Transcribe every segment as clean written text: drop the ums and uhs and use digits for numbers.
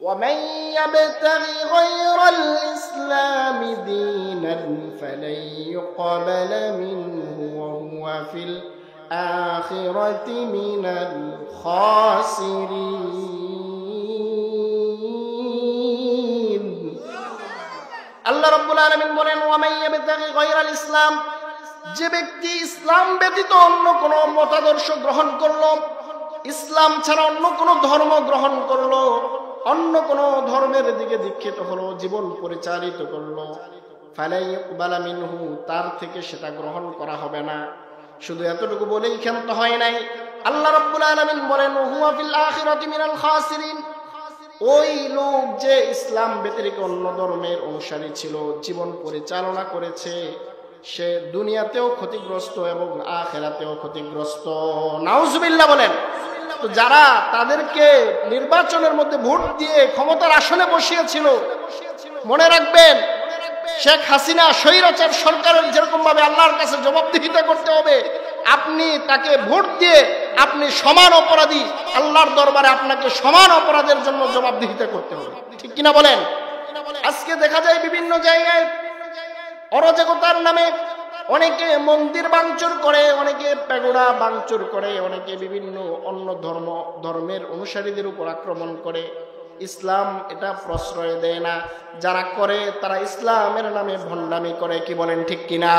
ومن يبتغ غير الإسلام دينا فلن يقبل منه وهو في الآخرة من الخاسرين আল্লাহ রাব্বুল আলামিন বলেন ওয়ামান ইয়াবতাগি গায়রাল ইসলাম, যে ব্যক্তি ইসলাম ব্যতীত অন্য কোনো মতাদর্শ গ্রহণ করলো, ইসলাম ছাড়া অন্য কোনো ধর্ম গ্রহণ করলো, অন্য কোনো ধর্মের দিকে দীক্ষিত হলো, জীবন পরিচালিত করলো, ফালাই ইকবালা মিনহু, তার থেকে সেটা গ্রহণ করা হবে না। শুধু এতটুকু বলেই ক্ষান্ত হয় নাই, আল্লাহ রাব্বুল আলামিন বলেন হুয়া ফিল আখিরাতি মিনাল খাসিরিন, ওই লোক যে ইসলাম ব্যতিরিক্ত অন্য ধর্মের অনুসারী ছিল, জীবন পরিচালনা করেছে, সে দুনিয়াতেও ক্ষতিগ্রস্ত এবং আখিরাতেও ক্ষতিগ্রস্ত। নাউজুবিল্লাহ বলেন। তো যারা তাদেরকে নির্বাচনের মধ্যে ভোট দিয়ে ক্ষমতার আসনে বসিয়েছিল, মনে রাখবেন শেখ হাসিনা স্বৈরাচার সরকারের যেরকম ভাবে আল্লাহর কাছে জবাবদিহিতা করতে হবে, আপনি তাকে ভোট দিয়ে আপনি সমান অপরাধী, আল্লাহর দরবারে আপনাকে সমান অপরাধের জন্য জবাবদিহিতা করতে হবে, ঠিক কিনা বলেন? আজকে দেখা যায় বিভিন্ন জায়গায় অরাজকতার নামে অনেকে মন্দির ভাঙচুর করে, অনেকে প্যাগোডা ভাঙচুর করে, অনেকে বিভিন্ন অন্য ধর্মের অনুসারীদের উপর আক্রমণ করে। ইসলাম এটা প্রশ্রয় দেয় না, যারা করে তারা ইসলামের নামে ভণ্ডামি করে, কি বলেন ঠিক কিনা?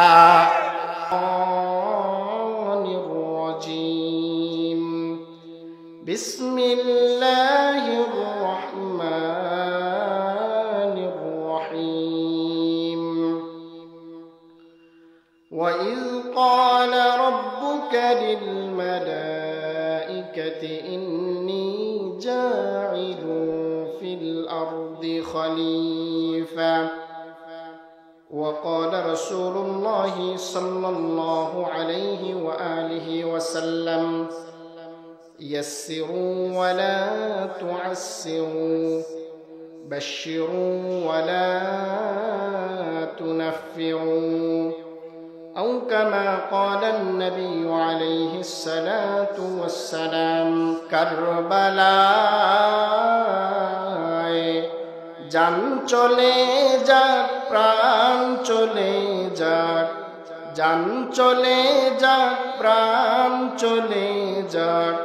বিসমিল্লাহির রাহমানির রহিম। وَإِذْ قَالَ رَبُّكَ لِلْمَلَائِكَةِ إِنِّي جَاعِلٌ فِي الْأَرْضِ خَلِيفَةً وَقَالَ رسول الله صلى الله عليه وآله وسلم يسروا ولا تعسروا بشروا ولا تنفروا أو كما قال النبي عليه الصلاة والسلام কারবালায় জান চলে যাক প্রাণ চলে যাক, জান চলে যাক প্রাণ চলে যাক,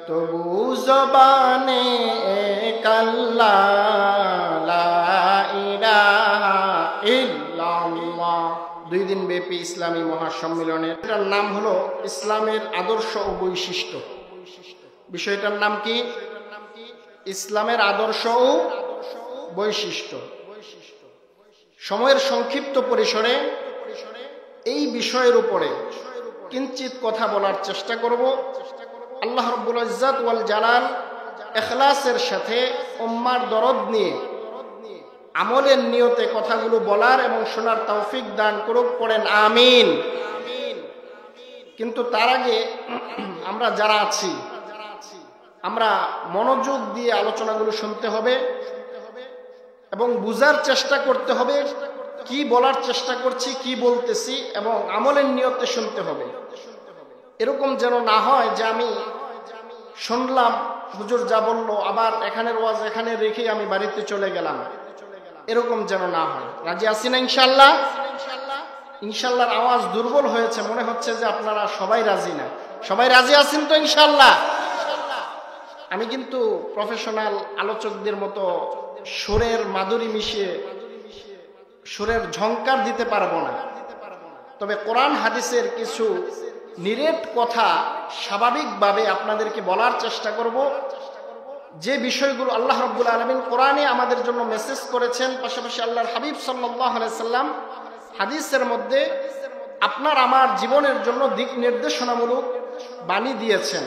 তবু জবানে এক আল্লাহ লা ইলাহা ইল্লাল্লাহ। 2 দিন ব্যাপী ইসলামী মহাসম্মেলনের এটার নাম হলো ইসলামের আদর্শ ও বৈশিষ্ট্য। বিষয়টার নাম কি? ইসলামের আদর্শ ও বৈশিষ্ট্য। সময়ের সংক্ষিপ্ত পরিসরে এই বিষয়ের উপরে কিঞ্চিত কথা বলার চেষ্টা করব। আল্লাহ রাব্বুল ইজ্জত ওয়াল জালাল ইখলাসের সাথে উম্মার দরদ নিয়ে আমলের নিয়তে কথাগুলো বলার এবং শোনার তৌফিক দান করুক, পড়েন আমিন। কিন্তু তার আগে আমরা যারা আছি, আমরা মনোযোগ দিয়ে আলোচনাগুলো শুনতে হবে এবং বুঝার চেষ্টা করতে হবে কি বলার চেষ্টা করছি, কি বলতেছি, এবং আমলের নিয়তে শুনতে হবে। এরকম যেন না হয় যে আমি শুনলাম হুজুর যা বললো, আবার এখানের ওয়াজ এখানে রেখে আমি বাড়িতে চলে গেলাম, এরকম যেন না হয়। রাজি আছি না ইনশাআল্লাহ? ইনশাআল্লাহর আওয়াজ দুর্বল হয়েছে, মনে হচ্ছে যে আপনারা সবাই রাজি না। সবাই রাজি আছেন তো ইনশাআল্লাহ? আমি কিন্তু প্রফেশনাল আলোচকদের মতো সুরের মাধুরী মিশিয়ে সুরের ঝংকার দিতে পারবো না, তবে কোরআন হাদিসের কিছু নিরেট কথা স্বাভাবিকভাবে আপনাদেরকে বলার চেষ্টা করব। যে বিষয়গুলো আল্লাহ রাব্বুল আলামিন কোরআনে আমাদের জন্য মেসেজ করেছেন, পাশাপাশি আল্লাহর হাবিব সাল্লাল্লাহু আলাইহি সাল্লাম হাদিসের মধ্যে আপনার আমার জীবনের জন্য দিক নির্দেশনামূলক বাণী দিয়েছেন।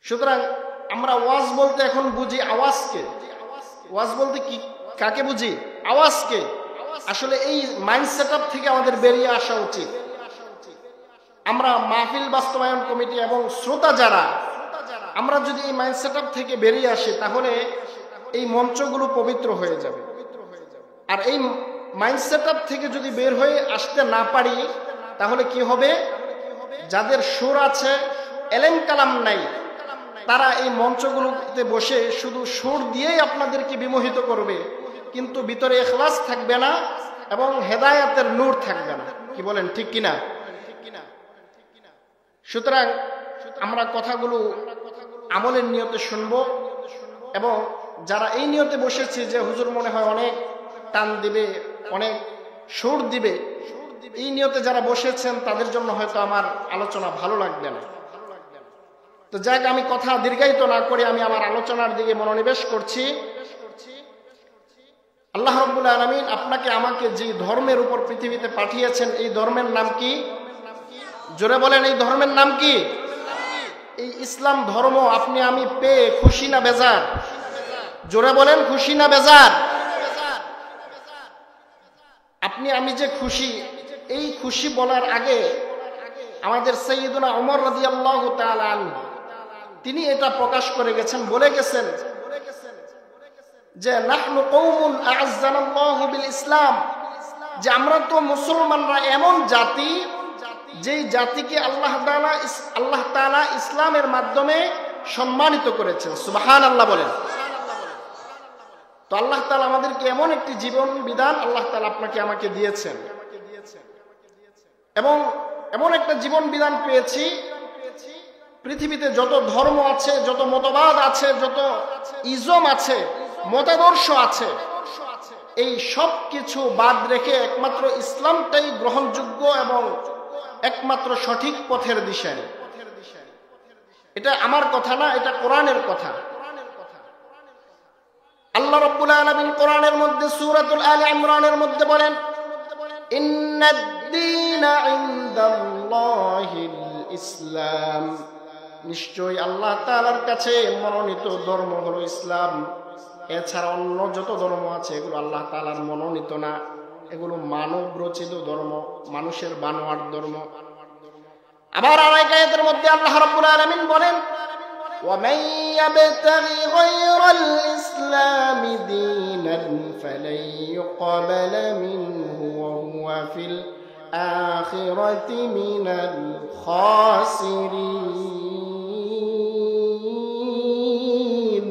সুতরাং আমরা ওয়াজ বলতে এখন বুঝি আওয়াজকে। ওয়াজ বলতে কি কাকে বুঝি? আওয়াজকে। আসলে এই মাইন্ড সেটআপ থেকে আমাদের বেরিয়ে আসা উচিত। আমরা মাহফিল বাস্তবায়ন কমিটি এবং শ্রোতা যারা, আমরা যদি এই মাইন্ড সেটআপ থেকে বেরিয়ে আসি তাহলে এই মঞ্চগুলো পবিত্র হয়ে যাবে। আর এই মাইন্ড সেটআপ থেকে যদি বের হয়ে আসতে না পারি তাহলে কি হবে? যাদের সুর আছে, এলেম কালাম নাই, তারা এই মঞ্চগুলোতে বসে শুধু সুর দিয়েই আপনাদেরকে বিমোহিত করবে, কিন্তু ভিতরে ইখলাস থাকবে না এবং হেদায়েতের নূর থাকবে না। কি বলেন, ঠিক কিনা? সুতরাং আমরা কথাগুলো আমলের নিয়তে শুনবো, এবং যারা এই নিয়তে বসেছে যে হুজুর মনে হয় অনেক টান দিবে, অনেক সুর দিবে, এই নিয়তে যারা বসেছেন তাদের জন্য হয়তো আমার আলোচনা ভালো লাগবে না। তো যাক, আমি কথা দীর্ঘায়িত না করে আমি আমার আলোচনার দিকে মনোনিবেশ করছি। আল্লাহ রাব্বুল আলামিন আপনাকে আমাকে যে ধর্মের উপর পৃথিবীতে পাঠিয়েছেন, এই ধর্মের নাম কি? জোরে বলেন, এই ধর্মের নাম কি? এই ইসলাম ধর্ম আপনি আমি পেয়ে খুশি না বেজার? জোরে বলেন, খুশি না বেজার? আপনি আমি যে খুশি, এই খুশি বলার আগে আমাদের সাইয়্যিদুনা ওমর রাদিয়াল্লাহু তাআলা আনহু তিনি এটা প্রকাশ করে গেছেন, বলে গেছেন যে নাহনু কওমুন আ'আজ্জানাল্লাহু বিল ইসলাম, যে আমরা তো মুসলমানরা এমন জাতি যেই জাতিকে আল্লাহ তাআলা ইসলামের মাধ্যমে সম্মানিত করেছেন। সুবহানাল্লাহ বলেন। তো আল্লাহ তাআলা আমাদেরকে এমন একটি জীবন বিধান আল্লাহ তাআলা আপনাকে আমাকে দিয়েছেন, এবং এমন একটা জীবন বিধান পেয়েছি, পৃথিবীতে যত ধর্ম আছে, যত মতবাদ আছে, যত ইজম আছে, মতাদর্শ আছে, এই সব কিছু বাদ রেখে একমাত্র ইসলামটাই গ্রহণযোগ্য এবং একমাত্র সঠিক পথের দিশারি। এটা আমার কথা না, এটা কোরআনের কথা। আল্লাহ রাব্বুল আলামিন কোরআনের মধ্যে সূরাতুল আলে ইমরানের মধ্যে বলেন, ইন্নাদ-দীনা ইনদাল্লাহিল ইসলাম, নিশ্চয়ই আল্লাহ তাআলার কাছে মনোনীত ধর্ম হলো ইসলাম। এছাড়া অন্য যত ধর্ম আছে এগুলো আল্লাহ তাআলার মনোনীত না, এগুলো মানব রচিত ধর্ম, মানুষের বানোয়াট ধর্ম। আবার আরেক আয়াতের মধ্যে আল্লাহ রাব্বুল আলামিন বলেন, ومن يبتغي غير الإسلام دينا فلن يقبل منه وهو في الآخرة من الخاسرين।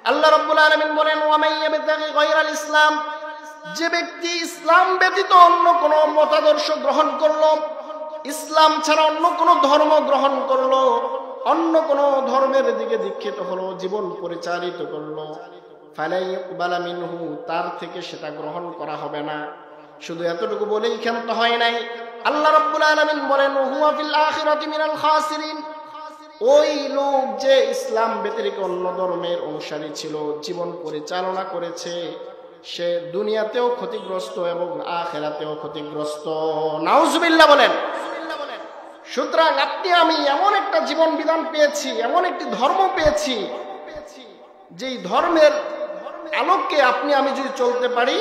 আল্লাহ রাব্বুল আলামিন বলেন, ومن يبتغي غير الإسلام, যে ব্যক্তি ইসলাম ব্যতীত অন্য কোন মতাদর্শ গ্রহণ করলো, ইসলাম ছাড়া অন্য কোন ধর্ম গ্রহণ করলো, অন্য কোন ধর্মের দিকে দীক্ষিত হলো, জীবন পরিচালিত করলো, ফালা ইউকবালা মিনহু, তার থেকে সেটা গ্রহণ করা হবে না। শুধু এতটুকু বলেই ক্ষান্ত হয় নাই, আল্লাহ রাব্বুল আলামিন বলেন, হুয়া ফিল আখিরাতি মিনাল খাসিরিন, ওই লোক যে ইসলাম ব্যতিরেকে অন্য ধর্মের অনুসারী ছিল, জীবন পরিচালনা করেছে, সে দুনিয়াতেও ক্ষতিগ্রস্ত এবং আখিরাতেও ক্ষতিগ্রস্ত। নাউজুবিল্লাহ বলেন। সুতরাং আপনি আমি এমন একটা জীবন বিধান পেয়েছি, এমন একটি ধর্ম পেয়েছি, যেই ধর্মের আলোকে আপনি আমি যদি চলতে পারি,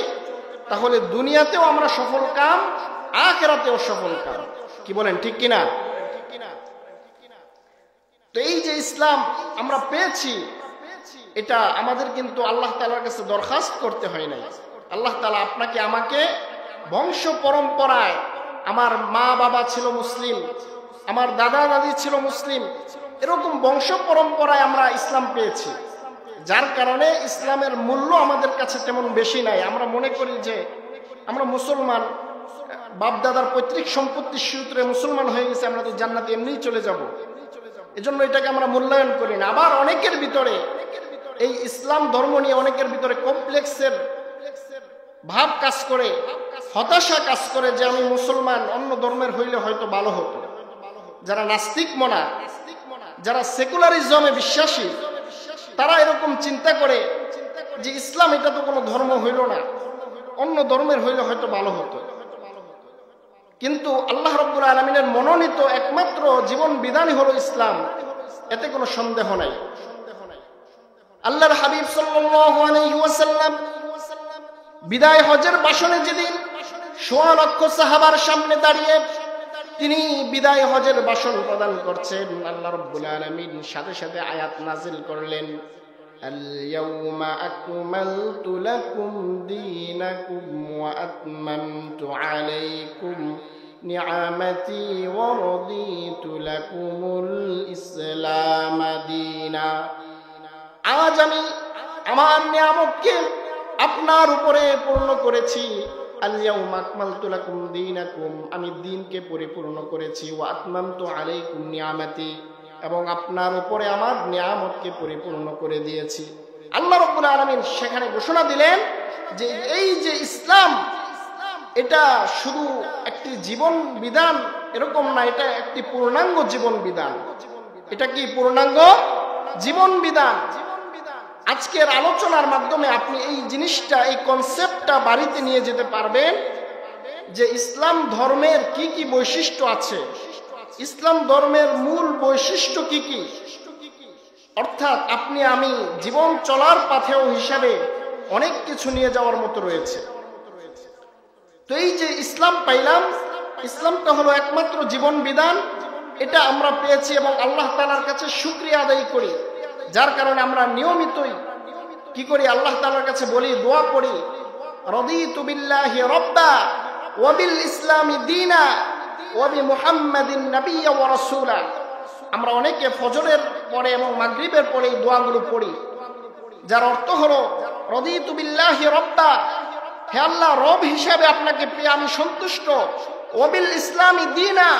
তাহলে দুনিয়াতেও আমরা সফল কাম, আখিরাতেও সফল কাম। কি বলেন, ঠিক কিনা? তো এই যে ইসলাম আমরা পেয়েছি, এটা আমাদের কিন্তু আল্লাহ তাআলার কাছে দরখাস্ত করতে হয় নাই। আল্লাহ তাআলা আপনাকে আমাকে বংশ পরম্পরায়, আমার মা বাবা ছিল মুসলিম, আমার দাদা দাদি ছিল মুসলিম, এরকম বংশ পরম্পরায় আমরা ইসলাম পেয়েছি, যার কারণে ইসলামের মূল্য আমাদের কাছে তেমন বেশি নাই। আমরা মনে করি যে আমরা মুসলমান, বাপদাদার পৈতৃক সম্পত্তির সূত্রে মুসলমান হয়ে গেছে, আমরা তো জান্নাতে এমনিই চলে যাব, এজন্য এটাকে আমরা মূল্যায়ন করি না। আবার অনেকের ভিতরে এই ইসলাম ধর্ম নিয়ে অনেকের ভিতরে কমপ্লেক্সের ভাব কাজ করে, হতাশা কাজ করে যে আমি মুসলমান, অন্য ধর্মের হইলে হয়তো ভালো হতো। যারা নাস্তিক মনা, যারা সেকুলারিজমে বিশ্বাসী, তারা এরকম চিন্তা করে যে ইসলাম এটা তো কোনো ধর্ম হইল না, অন্য ধর্মের হইলে হয়তো ভালো হতো। কিন্তু আল্লাহ রাব্বুল আলামিনের মনোনীত একমাত্র জীবন বিধানই হলো ইসলাম, এতে কোনো সন্দেহ নাই। আল্লাহর হাবিব সাল্লাল্লাহু আলাইহি ওয়াসাল্লাম বিদায় হজের ভাষণে যেদিন ১৬ লক্ষ সাহাবার সামনে দাঁড়িয়ে তিনি বিদায় হজের ভাষণ প্রদান করছেন, আল্লাহ রাব্বুল আলামিন সাথে সাথে আয়াত নাজিল করলেন, আল ইয়াউমা আকমালতু লাকুম দীনাকুম ওয়া আতমামতু আলাইকুম নিআমাতি ওয়া রাদিতু লাকুমুল ইসলাম দীনা। আজ আমি আমার নিয়ামতকে আপনার উপরে পূর্ণ করেছি। আল-ইয়াউমা আকমালতু লাকুম দীনাকুম, আমি দ্বীনকে পরিপূর্ণ করেছি। ওয়া আতমামতু আলাইকুম নিআমাতি, এবং আপনার উপরে আমার নিয়ামতকে পরিপূর্ণ করে দিয়েছি। আল্লাহ রাব্বুল আলামিন সেখানে ঘোষণা দিলেন যে এই যে ইসলাম, এটা শুধু একটি জীবন বিধান এরকম না, এটা একটি পূর্ণাঙ্গ জীবন বিধান। এটা কি পূর্ণাঙ্গ জীবন বিধান? আজকের আলোচনার মাধ্যমে আপনি এই জিনিসটা, এই কনসেপ্টটা বাড়িতে নিয়ে যেতে পারবেন যে ইসলাম ধর্মের কি কি বৈশিষ্ট্য আছে, ইসলাম ধর্মের মূল বৈশিষ্ট্য কি কি। অর্থাৎ আপনি আমি জীবন চলার পাথেও হিসাবে অনেক কিছু নিয়ে যাওয়ার মতো রয়েছে। তো এই যে ইসলাম পাইলাম, ইসলামটা হলো একমাত্র জীবন বিধান, এটা আমরা পেয়েছি এবং আল্লাহ তাআলার কাছে শুকরিয়া আদায় করি। যার কারণে আমরা নিয়মিতই কি করি, আল্লাহ তাআলার কাছে বলি, দোয়া করি, রাদিতু বিল্লাহি রাব্বা ওয়া বিল ইসলামি দীনা ওয়া বি মুহাম্মাদিন নাবিয়্যা ওয়া রাসূলা। আমরা অনেকে ফজরের পরে এবং মাগরিবের পরে এই দোয়াগুলো পড়ি, যার অর্থ হলো রাদিতু বিল্লাহি রাব্বা, হে আল্লাহ রব হিসাবে আপনাকে পেয়ে আমি সন্তুষ্ট। ওয়া বিল ইসলামি দীনা,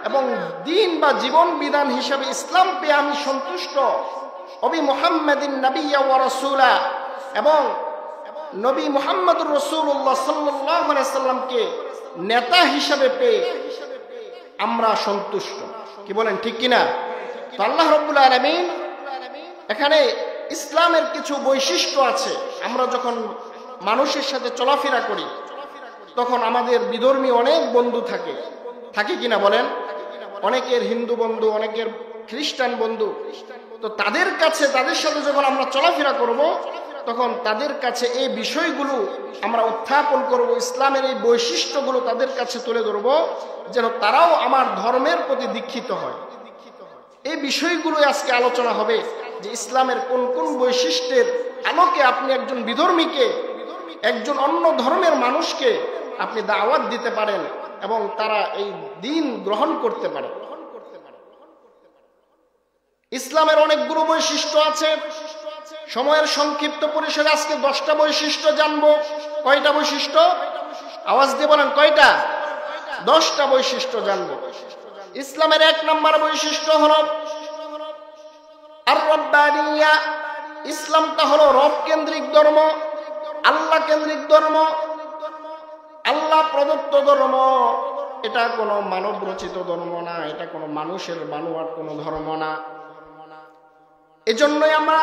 এবং দ্বীন বা জীবন বিধান হিসাবে ইসলাম পেয়ে আমি সন্তুষ্ট। নবী মুহাম্মাদিন নাবিয়্যা ওয়া রাসূলা, এবং নবী মুহাম্মদুর রাসূলুল্লাহ সাল্লাল্লাহু আলাইহি সাল্লামকে নেতা হিসাবে পেয়ে আমরা সন্তুষ্ট। কি বলেন, ঠিক কিনা? তো আল্লাহ রাব্বুল আলামিন এখানে ইসলামের কিছু বৈশিষ্ট্য আছে। আমরা যখন মানুষের সাথে চলাফেরা করি তখন আমাদের বিধর্মী অনেক বন্ধু থাকে, থাকে কিনা বলেন? অনেকের হিন্দু বন্ধু, অনেকের খ্রিস্টান বন্ধু। তো তাদের কাছে, তাদের সাথে যখন আমরা চলাফেরা করব তখন তাদের কাছে এই বিষয়গুলো আমরা উত্থাপন করব, ইসলামের এই বৈশিষ্ট্যগুলো তাদের কাছে তুলে ধরব, যেন তারাও আমার ধর্মের প্রতি দীক্ষিত হয়। এই বিষয়গুলো আজকে আলোচনা হবে যে ইসলামের কোন কোন বৈশিষ্ট্যের আলোকে আপনি একজন বিধর্মীকে, একজন অন্য ধর্মের মানুষকে আপনি দাওয়াত দিতে পারেন এবং তারা এই দ্বীন গ্রহণ করতে পারে। ইসলামের অনেকগুলো বৈশিষ্ট্য আছে। সময়ের সংক্ষিপ্ত পরিসরে আজকে 10টা বৈশিষ্ট্য জানবো। কয়টা বৈশিষ্ট্য? আওয়াজ দিয়ে বলেন, কয়টা? 10টা বৈশিষ্ট্য জানবো। ইসলামের 1 নম্বর বৈশিষ্ট্য হলো আর-রব্বানিয়া। ইসলামটা হলো রব কেন্দ্রিক ধর্ম, আল্লাহ কেন্দ্রিক ধর্ম, আল্লাহ প্রদত্ত ধর্ম। এটা কোনো মানব রচিত ধর্ম না, এটা কোনো মানুষের বানোয়াট কোনো ধর্ম না। এজন্যই আমরা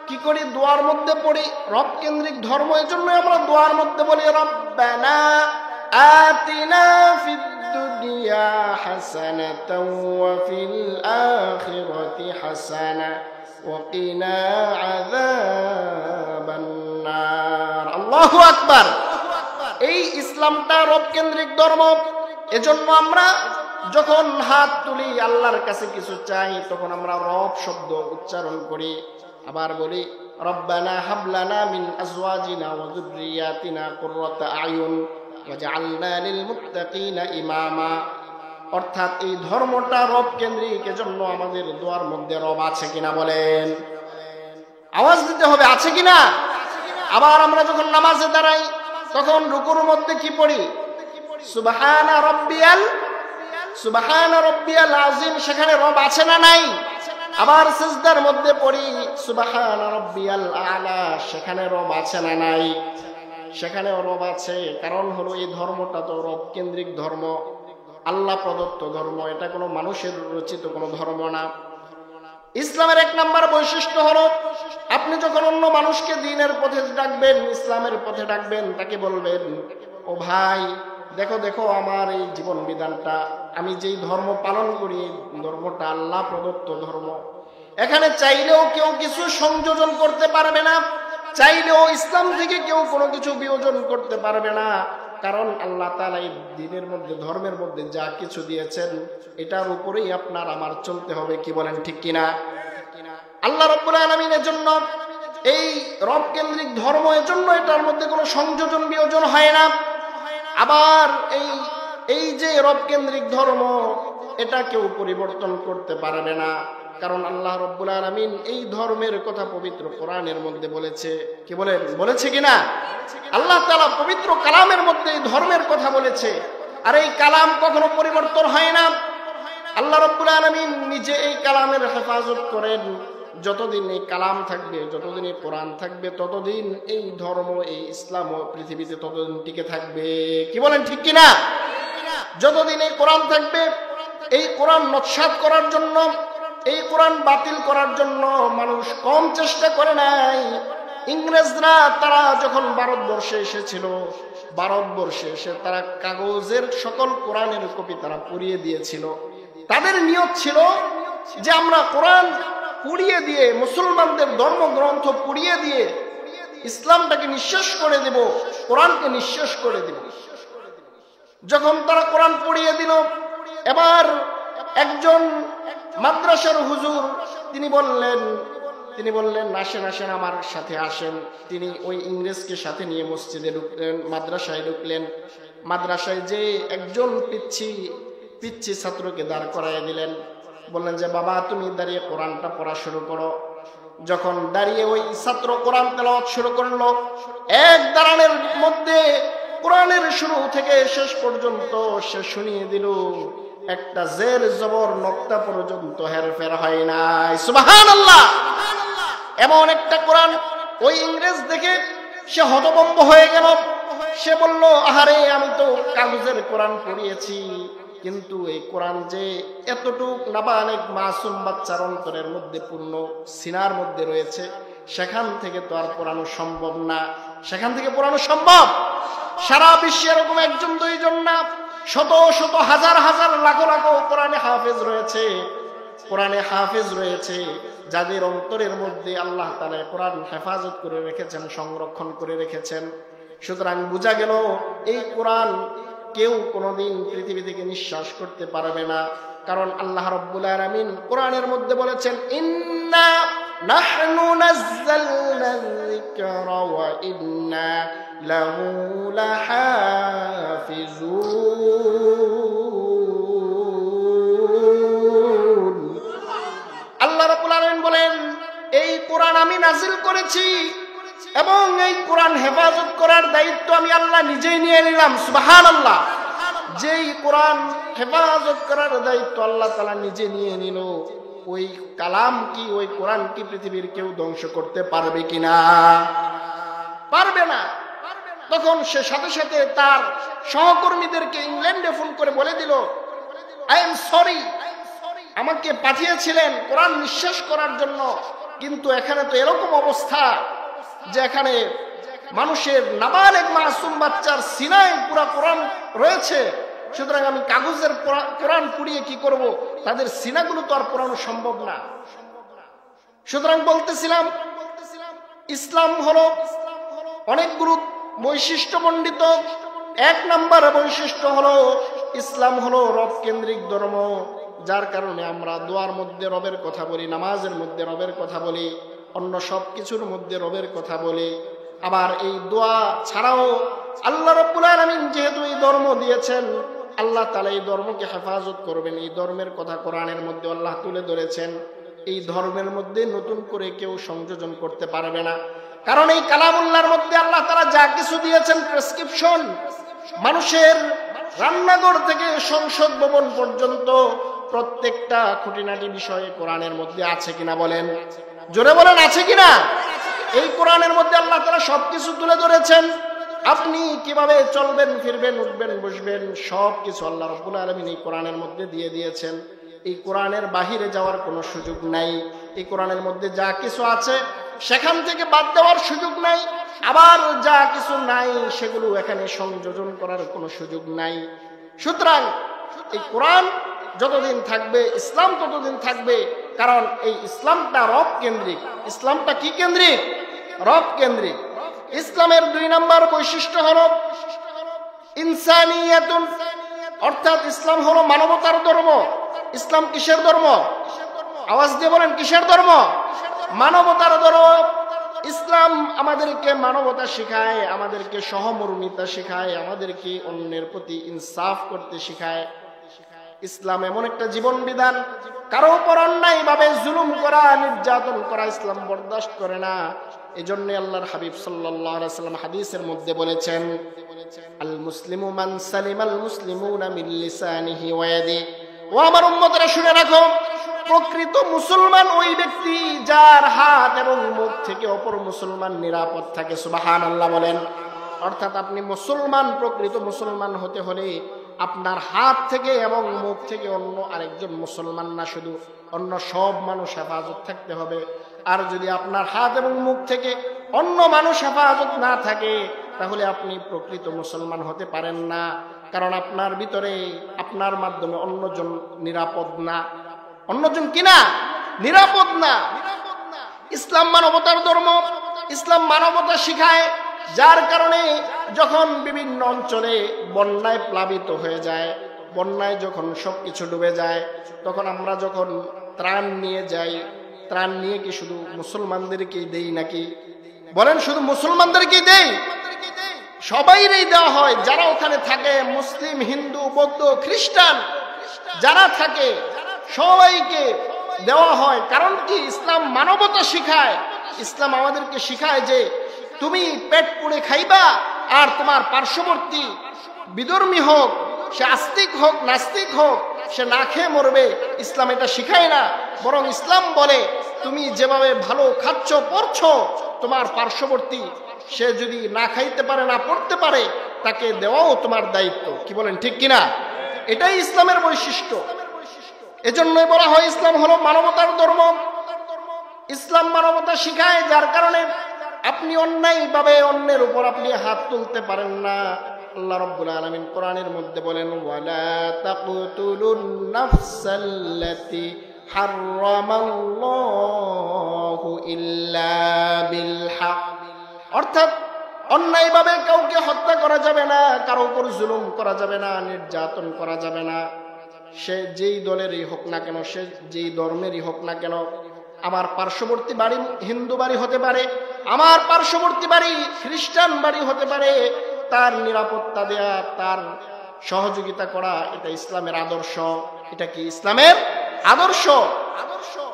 কি করি, দোয়ার মধ্যে পড়ি রব কেন্দ্রিক ধর্ম। এজন্যই আমরা দোয়ার মধ্যে বলি রব্বানা আতিনা ফিদ দুনিয়া হাসানাতাও ওয়া ফিল আখিরাতি হাসানা ওয়া কিনা আযাবান নার। আল্লাহু আকবার। এই ইসলামটা রব কেন্দ্রিক ধর্ম। এজন্য আমরা যখন হাত তুলি আল্লাহর কাছে কিছু চাই তখন আমরা রব শব্দ উচ্চারণ করি। আবার বলি রব্বানা হাবলানা মিন আজওয়াজিনা ওয়া যুররিয়াতিনা কুররাতা আয়ুন ওয়াজআলনা লিল মুত্তাকিনা ইমামা। অর্থাৎ এই ধর্মটা রব কেন্দ্রিক। এজন্য আমাদের দোয়ার মধ্যে রব আছে কিনা বলেন? আওয়াজ দিতে হবে, আছে কিনা? আবার আমরা যখন নামাজে দাঁড়াই তখন রুকুর মধ্যে কি পড়ি? সুবহানা রাব্বিয়াল আযীম। সেখানে রব আছে না নাই? আবার সিজদার মধ্যে পড়ি সুবহানা রাব্বিয়াল আ'লা। সেখানে রব আছে না নাই? সেখানেও রব আছে। কারণ হলো এই ধর্মটা তো রব কেন্দ্রিক ধর্ম, আল্লাহ প্রদত্ত ধর্ম। এটা কোনো মানুষের রচিত কোনো ধর্ম না। ইসলামের 1 নম্বর বৈশিষ্ট্য হলো আপনি যখন অন্য মানুষকে দ্বীনের পথে ডাকবেন, ইসলামের পথে ডাকবেন, তাকে বলবেন, ও ভাই দেখো দেখো আমার এই জীবন বিধানটা, আমি যেই ধর্ম পালন করি ধর্মটা আল্লাহ প্রদত্ত ধর্ম। এখানে চাইলেও কেউ কিছু সংযোজন করতে পারবে না, চাইলেও ইসলাম থেকে কেউ কোনো কিছু বিয়োজন করতে পারবে না। কারণ আল্লাহ তাআলা এই দ্বীনের মধ্যে, ধর্মের মধ্যে যা কিছু দিয়েছেন এটার উপরেই আপনার আমার চলতে হবে। কি বলেন, ঠিক কিনা? আল্লাহ রাব্বুল আলামিনের জন্য এই রব কেন্দ্রিক ধর্ম, এর জন্য এটার মধ্যে কোনো সংযোজন বিয়োজন হয় না। আবার এই এই যে রব কেন্দ্রিক ধর্ম, এটা কেউ পরিবর্তন করতে পারবে না, কারণ আল্লাহ রাব্বুল আলামিন এই ধর্মের কথা পবিত্র কোরআনের মধ্যে বলেছে। কি বলেছে কিনা? আল্লাহ তাআলা পবিত্র কালামের মধ্যে এই ধর্মের কথা বলেছে। আর এই কালাম কখনো পরিবর্তন হয় না। আল্লাহ রাব্বুল আলামিন নিজে এই কালামের হেফাজত করেন। যতদিন এই কালাম থাকবে, যতদিন এই কোরআন থাকবে, ততদিন এই ধর্ম, এই ইসলাম পৃথিবীতে ততদিন টিকে থাকবে। কি বলেন, ঠিক কিনা? যতদিন এই কোরআন থাকবে, এই কোরআন নস্যাৎ করার জন্য, এই কোরআন বাতিল করার জন্য মানুষ কম চেষ্টা করে নাই। ইংরেজরা তারা যখন ভারতবর্ষে এসেছিল, ভারতবর্ষে এসে তারা কাগজের সকল কোরআনের কপি তারা পুড়িয়ে দিয়েছিল। তাদের নিয়ত ছিল যে আমরা কোরআন পুড়িয়ে দিয়ে, মুসলমানদের ধর্মগ্রন্থ পুড়িয়ে দিয়ে ইসলামটাকে নিঃশেষ করে দেব, কোরআনকে নিঃশেষ করে দেব। যখন তারা কোরআন পুড়িয়ে দিল, এবার একজন মাদ্রাসার হুজুর তিনি বললেন আসেন আমার সাথে আসেন। তিনি ওই ইংরেজকে সাথে নিয়ে মসজিদে ঢুকলেন, মাদ্রাসায় ঢুকলেন। মাদ্রাসায় যে একজন পিচ্ছি ছাত্রকে দাঁড় করাইয়া দিলেন, বললেন যে বাবা তুমি দাঁড়িয়ে কোরআনটা পড়া শুরু করো। যখন দাঁড়িয়ে ওই ছাত্র কোরআন তেলাওয়াত শুরু করলো, এক দাঁড়ানোর মধ্যে কোরআনের শুরু থেকে শেষ পর্যন্ত সে শুনিয়ে দিল, একটা জের জবর নক্তা পর্যন্ত হেরফের হয় নাই। সুবহানাল্লাহ! এমন একটা কোরআন ওই ইংরেজ দেখে সে হতভম্ব হয়ে গেল। সে বলল, আহারে আমি তো কাগজের কোরআন পড়িয়েছি, কিন্তু এই কোরআন যে এতটুক নাবালেগ মাসুম বাচ্চার অন্তরের মধ্যে, পূর্ণ সিনার মধ্যে রয়েছে, সেখান থেকে তো আর পড়ানো সম্ভব না। সেখান থেকে পড়ানো সম্ভব? সারা বিশ্বে এরকম একজন দুইজন না, শত শত হাজার হাজার লাখ লাখ কোরআনে হাফেজ রয়েছে, যাদের অন্তরের মধ্যে আল্লাহ তাআলা কোরআন হেফাজত করে রেখেছেন, সংরক্ষণ করে রেখেছেন। সুতরাং বোঝা গেল এই কোরআন কেউ কোনোদিন পৃথিবী থেকে নিঃশ্বাস করতে পারবে না, কারণ আল্লাহ রাব্বুল আলামিন কোরআনের মধ্যে বলেছেন, ইন্না নাহনু নাযালনা যিকরা ওয়া ইন্না লাহু লাহাফিজুন। আল্লাহ রাব্বুল আলামিন বলেন, এই কোরআন আমি নাজিল করেছি এবং এই কোরআন হেফাজত করার দায়িত্ব আমি আল্লাহ নিজেই নিয়ে নিলাম। সুবহানাল্লাহ! যেই কোরআন হেফাজত করার দায়িত্ব আল্লাহ তাআলা নিজে নিয়ে নিল, ওই কালাম কি, ওই কোরআন কি পৃথিবীর কেউ ধ্বংস করতে পারবে কিনা? পারবে না। তখন সে সাথে সাথে তার সহকর্মীদেরকে ইংল্যান্ডে ফোন করে বলে দিল, আই এম সরি, আমাকে পাঠিয়েছিলেন কোরআন নিঃশেষ করার জন্য, কিন্তু এখানে তো এরকম অবস্থা যে এখানে মানুষের নাবালেগ মাসুম বাচ্চার সিনায় পুরা কোরআন রয়েছে, সুতরাং আমি কাগজের কোরআন পুড়িয়ে কি করব? তাদের সিনাগুলো তো আর পোড়ানো সম্ভব না। সুতরাং বলতেছিলাম, ইসলাম হলো অনেকগুলো বৈশিষ্ট্যমণ্ডিত। এক নম্বর বৈশিষ্ট্য হলো ইসলাম হলো রব কেন্দ্রিক ধর্ম, যার কারণে আমরা দোয়ার মধ্যে রবের কথা বলি, নামাজের মধ্যে রবের কথা বলি, অন্য সব কিছুর মধ্যে রবের কথা বলি। আবার এই দোয়া ছাড়াও আল্লাহ রাব্বুল আলামিন যেহেতু এই ধর্ম দিয়েছেন, আল্লাহ তাআলা এই ধর্মকে হেফাজত করবেন, এই ধর্মের কথা কোরআনের মধ্যে আল্লাহ তুলে ধরেছেন। এই ধর্মের মধ্যে নতুন করে কেউ সংযোজন করতে পারবে না, কারণ এই কালামুল্লাহর মধ্যে আল্লাহ তাআলা যা কিছু দিয়েছেন প্রেসক্রিপশন, মানুষের রান্নাঘর থেকে সংসদ ভবন পর্যন্ত প্রত্যেকটা খুঁটিনাটি বিষয়ে কোরআনের মধ্যে আছে কিনা বলেন? জোরে বলেন, আছে কিনা? এই কোরআনের মধ্যে আল্লাহ তাআলা সবকিছু তুলে ধরেছেন। আপনি কিভাবে চলবেন, ফিরবেন, উঠবেন, বসবেন, সবকিছু আল্লাহ রাব্বুল আলামিন এই কোরআনের মধ্যে দিয়ে দিয়েছেন। এই কোরআনের বাহিরে যাওয়ার কোনো সুযোগ নাই। এই কোরআনের মধ্যে যা কিছু আছে সেখান থেকে বাদ দেওয়ার সুযোগ নাই, আবার যা কিছু নাই সেগুলো এখানে সংযোজন করার কোনো সুযোগ নাই। সুতরাং এই কোরআন যতদিন থাকবে, ইসলাম ততদিন থাকবে, কারণ এই ইসলামটা রব কেন্দ্রিক। ইসলামটা কি কেন্দ্রিক? রব কেন্দ্রিক। ইসলামের 2 নম্বর বৈশিষ্ট্য হলো ইনসানিয়াতুন, অর্থাৎ ইসলাম হলো মানবতার ধর্ম। ইসলাম কিসের ধর্ম? আওয়াজ দিয়ে বলেন, কিসের ধর্ম? মানবতার ধর্ম। ইসলাম আমাদেরকে মানবতা শেখায়, আমাদেরকে সহমর্মিতা শেখায়, আমাদেরকে অন্যের প্রতি ইনসাফ করতে শেখায়। ইসলাম এমন একটা জীবন বিধান, কারো উপর অন্যায় ভাবে জুলুম করা, নির্যাতন করা ইসলাম বরদাস্ত করে না। এজন্য আল্লাহর হাবিব সাল্লাল্লাহু আলাইহি ওয়াসাল্লাম হাদিসের মধ্যে বলেছেন, আল মুসলিমু মান সালিমাল মুসলিমুনা মিন লিসানিহি ওয়া ইয়াদিহি। ও আমার উম্মতরা শুনে রাখো, প্রকৃত মুসলমান ওই ব্যক্তি যার হাত এবং মুখ থেকে অপর মুসলমান নিরাপদ থাকে। সুবহানাল্লাহ বলেন। অর্থাৎ আপনি মুসলমান, প্রকৃত মুসলমান হতে হলে আপনার হাত থেকে এবং মুখ থেকে অন্য আরেকজন মুসলমান না, শুধু অন্য সব মানুষ হেফাজত থাকতে হবে। আর যদি আপনার হাত এবং মুখ থেকে অন্য মানুষ হেফাজত না থাকে, তাহলে আপনি প্রকৃত মুসলমান হতে পারেন না। কারণ আপনার ভিতরে, আপনার মাধ্যমে অন্যজন নিরাপদ না। অন্যজন কিনা নিরাপদ না। ইসলাম মানবতার ধর্ম, ইসলাম মানবতা শিখায়। যার কারণে যখন বিভিন্ন অঞ্চলে বন্যায় প্লাবিত হয়ে যায়, বন্যায় যখন সবকিছু ডুবে যায়, তখন আমরা যখন ত্রাণ নিয়ে যাই, ত্রাণ নিয়ে কি শুধু মুসলমানদেরকেই দেই নাকি? বলেন, শুধু মুসলমানদেরকেই দেই? সবাইরই দেওয়া হয়। যারা ওখানে থাকে, মুসলিম, হিন্দু, বৌদ্ধ, খ্রিস্টান যারা থাকে, সবাইকে দেওয়া হয়। কারণ কি? ইসলাম মানবতা শিখায়। ইসলাম আমাদেরকে শিখায় যে তুমি পেট পুড়ে খাইবা, আর তোমার পার্শ্ববর্তী বিধর্মী হোক, সে আস্তিক হোক, নাস্তিক হোক, সে না খেয়ে মরবে। ইসলাম এটা শিখায় না, বরং ইসলাম বলে তুমি যেভাবে ভালো খাচ্ছ, পড়ছো, তোমার পার্শ্ববর্তী সে যদি না খাইতে পারে, না পড়তে পারে, তাকে দেওয়াও তোমার দায়িত্ব। কি বলেন, ঠিক কিনা? এটাই ইসলামের বৈশিষ্ট্য। এজন্যই বলা হয় ইসলাম হলো মানবতার ধর্ম। ইসলাম মানবতা শিখায়, যার কারণে আপনি অন্যায়ভাবে অন্যের উপর আপনি হাত তুলতে পারেন না। আল্লাহ রাব্বুল আলামিন কোরআনের মধ্যে বলেন, ওয়ালা তাকতুলুন নাফসাল্লাতী হারামাল্লাহু ইল্লা বিল হক। অর্থাৎ অন্যায়ভাবে কাউকে হত্যা করা যাবে না, কারো উপর জুলুম করা যাবে না, নির্যাতন করা যাবে না। সে যেই দলেরই হোক না কেন, সে যেই ধর্মেরই হোক না কেন। আমার পার্শ্ববর্তী বাড়ি হিন্দু বাড়ি হতে পারে, আমার পার্শ্ববর্তী বাড়ি খ্রিস্টান বাড়ি হতে পারে, তার নিরাপত্তা দেয়া, তার সহযোগিতা করা, এটা ইসলামের আদর্শ। এটা কি ইসলামের আদর্শ?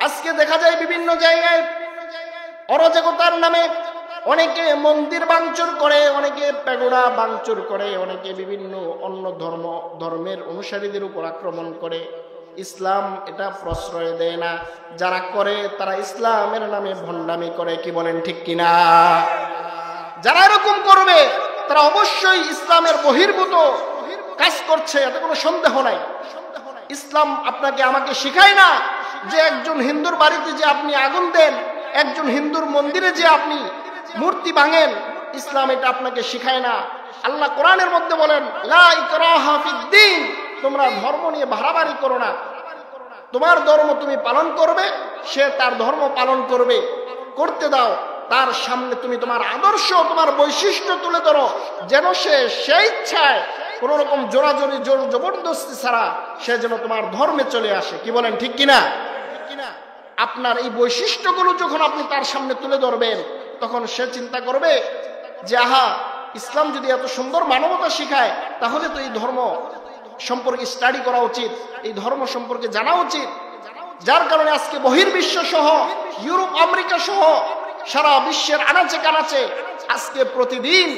আজকে দেখা যায় বিভিন্ন জায়গায় অরাজকতার নামে অনেকে মন্দির ভাঙচুর করে, অনেকে প্যাগোডা ভাঙচুর করে, অনেকে বিভিন্ন অন্য ধর্মের অনুসারীদের উপর আক্রমণ করে। ইসলাম এটা প্রশ্রয় দেয় না। যারা করে তারা ইসলামের নামে ভণ্ডামি করে। কি বলেন, ঠিক কিনা? যারা এরকম করবে তারা অবশ্যই ইসলামের বহির্ভূত কাজ করছে, এতে কোনো সন্দেহ নাই। ইসলাম আপনাকে আমাকে শিখায় না যে একজন হিন্দুর বাড়িতে যে আপনি আগুন দেন, একজন হিন্দুর মন্দিরে যে আপনি মূর্তি ভাঙেন। ইসলাম এটা আপনাকে শিখায় না। আল্লাহ কোরআনের মধ্যে বলেন, লা ইকরাহা ফিদ্দীন, তোমরা ধর্ম নিয়ে বাড়াবাড়ি করো না। তোমার ধর্ম তুমি পালন করবে, সে তার ধর্ম পালন করবে, করতে দাও। তার সামনে তুমি তোমার আদর্শ, তোমার বৈশিষ্ট্য তুলে ধরো, যেন সে সেই ইচ্ছায় কোন রকম জোরাজোরি, জোর জবরদস্তি ছাড়া সে যেন তোমার ধর্মে চলে আসে। কি বলেন, ঠিক কিনা? আপনার এই বৈশিষ্ট্যগুলো যখন আপনি তার সামনে তুলে ধরবেন, তখন সে চিন্তা করবে যে আহা, ইসলাম যদি এত সুন্দর মানবতা শিখায়, তাহলে তো এই ধর্ম সম্পর্কে স্টাডি করা উচিত, এই ধর্ম সম্পর্কে জানা উচিত। যার কারণে আজকে বহির্বিশ্ব সহ, ইউরোপ, আমেরিকা সহ সারা বিশ্বের আনাচে কানাচে আজকে প্রতিদিন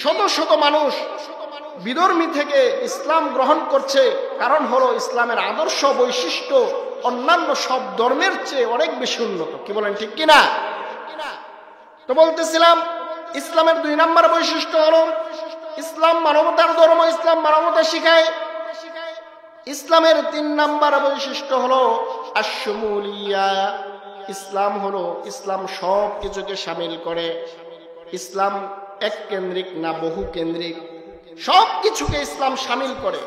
শত শত মানুষ বিধর্মী থেকে ইসলাম গ্রহণ করছে। কারণ হলো ইসলামের আদর্শ, বৈশিষ্ট্য অন্যান্য সব ধর্মের চেয়ে অনেক বেশি উন্নত। কি বলেন, ঠিক কিনা? তো বলতেছিলাম, ইসলামের 2 নম্বর বৈশিষ্ট্য হলো ইসলাম মানবতার ধর্ম। ইসলাম মানবতা শিখায়। ইসলামের 3 নম্বর বৈশিষ্ট্য হলো আশ-শুমুলিয়া। ইসলাম হলো, ইসলাম সব কিছুকে শামিল করে। ইসলাম এক কেন্দ্রিক না, বহু কেন্দ্রিক। সব কিছুকে ইসলাম শামিল করে।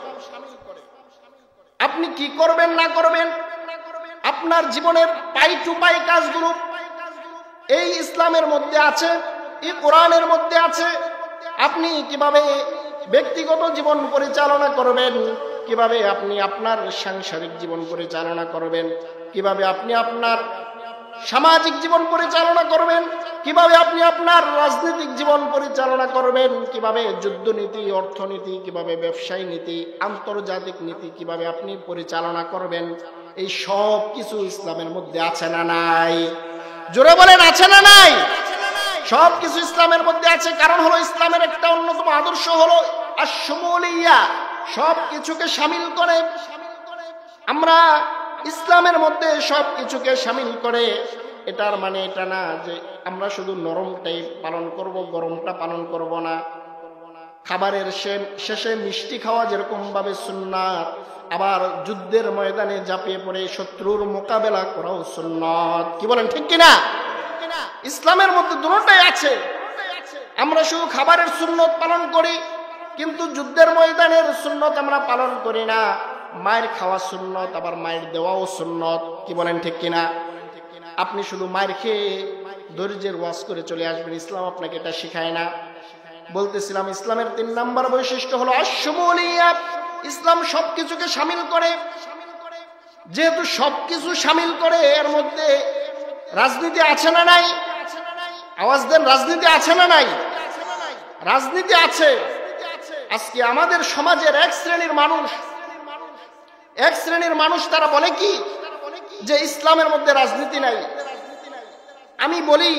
আপনি কি করবেন না করবেন, আপনার জীবনের পাই টু পাই কাজগুলো এই ইসলামের মধ্যে আছে, এই কোরআনের মধ্যে আছে। আপনি কিভাবে ব্যক্তিগত জীবন পরিচালনা করবেন, কিভাবে আপনি আপনার সাংসারিক জীবন পরিচালনা করবেন, কিভাবে আপনি আপনার সামাজিক জীবন পরিচালনা করবেন, কিভাবে আপনি আপনার রাজনৈতিক জীবন পরিচালনা করবেন, কিভাবে যুদ্ধনীতি, অর্থনীতি, কিভাবে ব্যবসায়ী নীতি, আন্তর্জাতিক নীতি কিভাবে আপনি পরিচালনা করবেন, এই সব কিছু ইসলামের মধ্যে আছে না নাই? জোরে বলেন, আছে না নাই? সব কিছু ইসলামের মধ্যে আছে। কারণ হলো ইসলামের একটা অন্যতম আদর্শ হলো আশ-শুমুলিয়া, সব কিছুকে শামিল করে। আমরা ইসলামের মধ্যে সব কিছুকে শামিল করে, এটার মানে এটা না যে আমরা শুধু নরমটাই পালন করব, গরমটা পালন করব না। খাবারের শেষে মিষ্টি খাওয়া যেরকম ভাবে সুন্নাত, আবার যুদ্ধের ময়দানে ঝাঁপিয়ে পড়ে শত্রুর মোকাবেলা করাও সুন্নাত। কি বলেন, ঠিক কিনা? ইসলামের মধ্যে দুটোটাই আছে। আমরা শুধু খাবারের সুন্নত পালন করি, কিন্তু যুদ্ধের ময়দানের সুন্নত আমরা পালন করি না। মায়ের খাওয়া সুন্নত, আবার মায়ের দেওয়াও সুন্নত। কি বলেন, ঠিক কিনা? আপনি শুধু মায়ের খেয়ে ধৈর্যের ওয়াজ করে চলে আসবেন, ইসলাম আপনাকে এটা শিখায় না। বলতেছিলাম ইসলামের 3 নাম্বার বৈশিষ্ট্য হলো আশ-শুমুলিয়া, ইসলাম সবকিছুকে শামিল করে। যেহেতু সবকিছু শামিল করে, এর মধ্যে রাজনীতি আছে না নাই? আওয়াজ দেন, রাজনীতি আছে না নাই? রাজনীতি আছে। আজকে আমাদের সমাজের এক শ্রেণীর মানুষ তারা বলে কি যে ইসলামের মধ্যে রাজনীতি নাই। আমি বলি